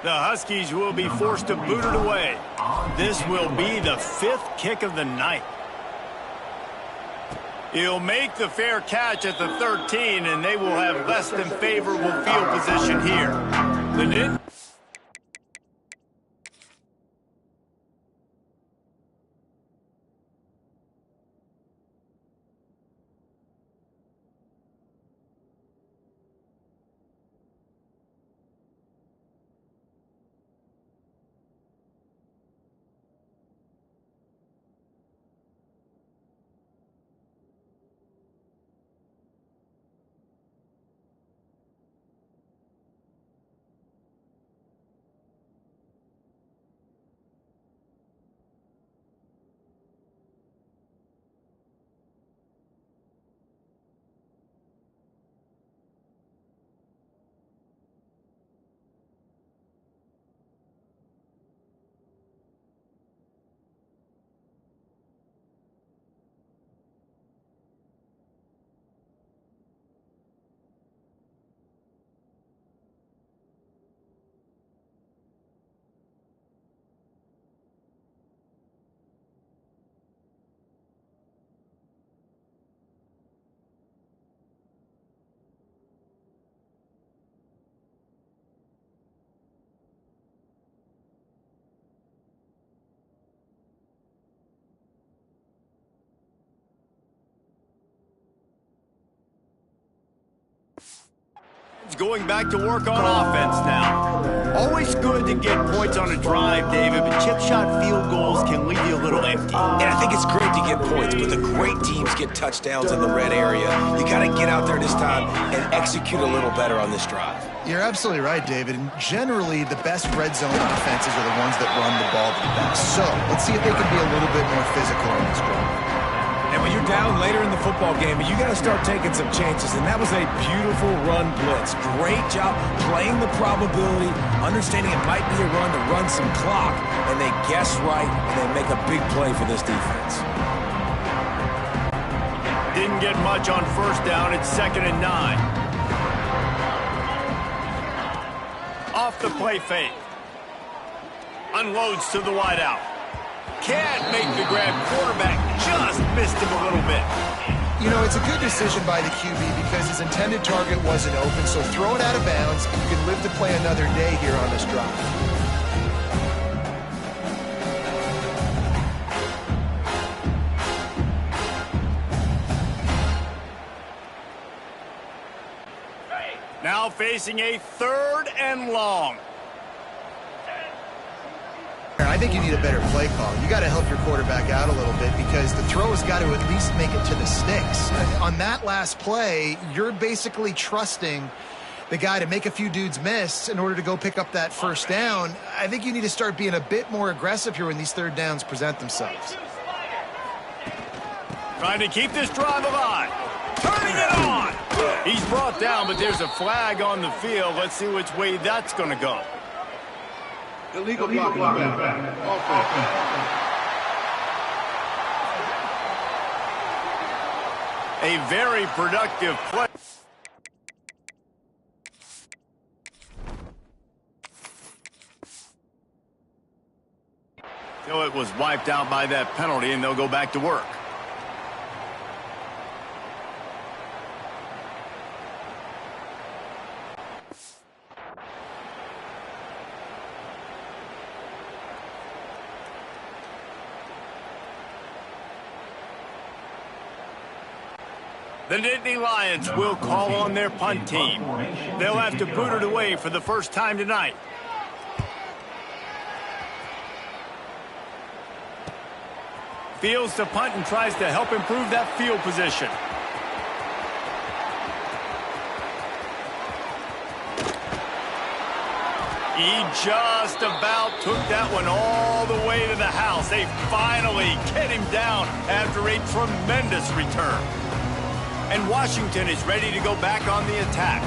The Huskies will be forced to boot it away. This will be the 5th kick of the night. He'll make the fair catch at the 13, and they will have less than favorable field position here. The sides going back to work on offense now. Always good to get points on a drive, David, but chip shot field goals can leave you a little empty. And I think it's great to get points, but the great teams get touchdowns in the red area. You got to get out there this time and execute a little better on this drive. You're absolutely right, David. And generally, the best red zone offenses are the ones that run the ball the best. So let's see if they can be a little bit more physical in this drive. And when you're down later in the football game, you got to start taking some chances. And that was a beautiful run blitz. Great job playing the probability, understanding it might be a run to run some clock, and they guess right, and they make a big play for this defense. Didn't get much on first down. It's 2nd and 9. Off the play fake. Unloads to the wideout. Can't make the grab. Quarterback just missed him a little bit. You know, it's a good decision by the QB because his intended target wasn't open, so throw it out of bounds, and you can live to play another day here on this drive. Now facing a 3rd and long. I think you need a better play call. You got to help your quarterback out a little bit because the throw has got to at least make it to the sticks. On that last play, you're basically trusting the guy to make a few dudes miss in order to go pick up that first down. I think you need to start being a bit more aggressive here when these 3rd downs present themselves. Trying to keep this drive alive. Turning it on. He's brought down, but there's a flag on the field. Let's see which way that's going to go. Illegal blocking. A very productive play. So it was wiped out by that penalty, and they'll go back to work. The Nittany Lions will call on their punt team. They'll have to boot it away for the first time tonight. Fields to punt and tries to help improve that field position. He just about took that one all the way to the house. They finally get him down after a tremendous return. And Washington is ready to go back on the attack.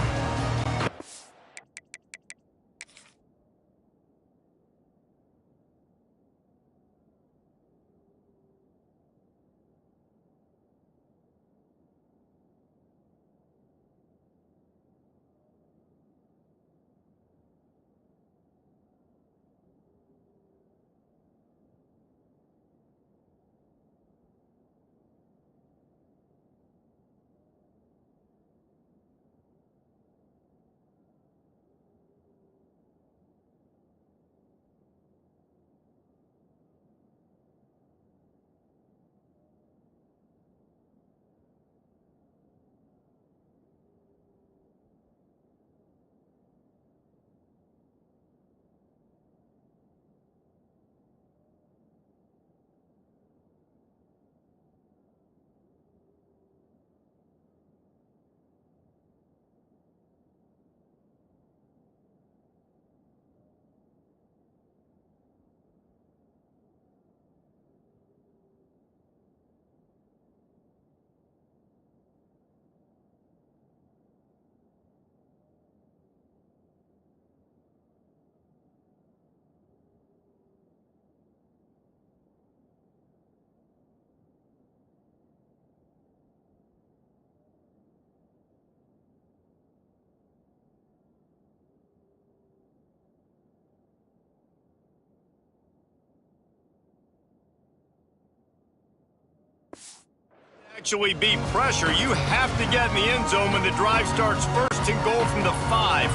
Actually beat pressure. You have to get in the end zone when the drive starts first and goal from the 5.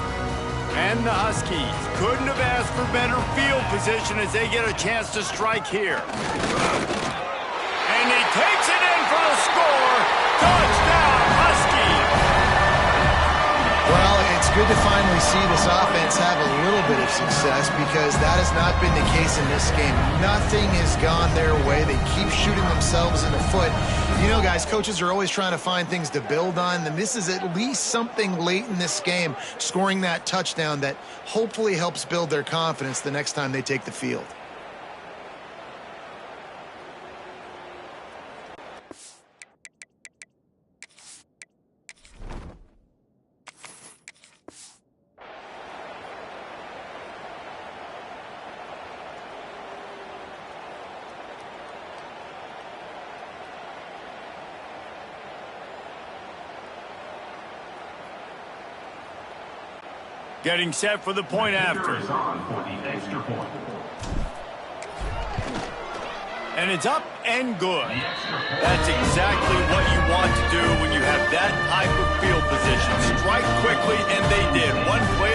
And the Huskies couldn't have asked for better field position as they get a chance to strike here. And he takes it in for the score. Touchdown, Huskies! Well, it's good to finally see this offense have a little bit of success because that has not been the case in this game. Nothing has gone their way. They keep shooting themselves in the foot. You know, guys, coaches are always trying to find things to build on, and this is at least something late in this game, scoring that touchdown that hopefully helps build their confidence the next time they take the field. Getting set for the point after. Is on for the extra point. And it's up and good. That's exactly what you want to do when you have that type of field position. Strike quickly, and they did. One play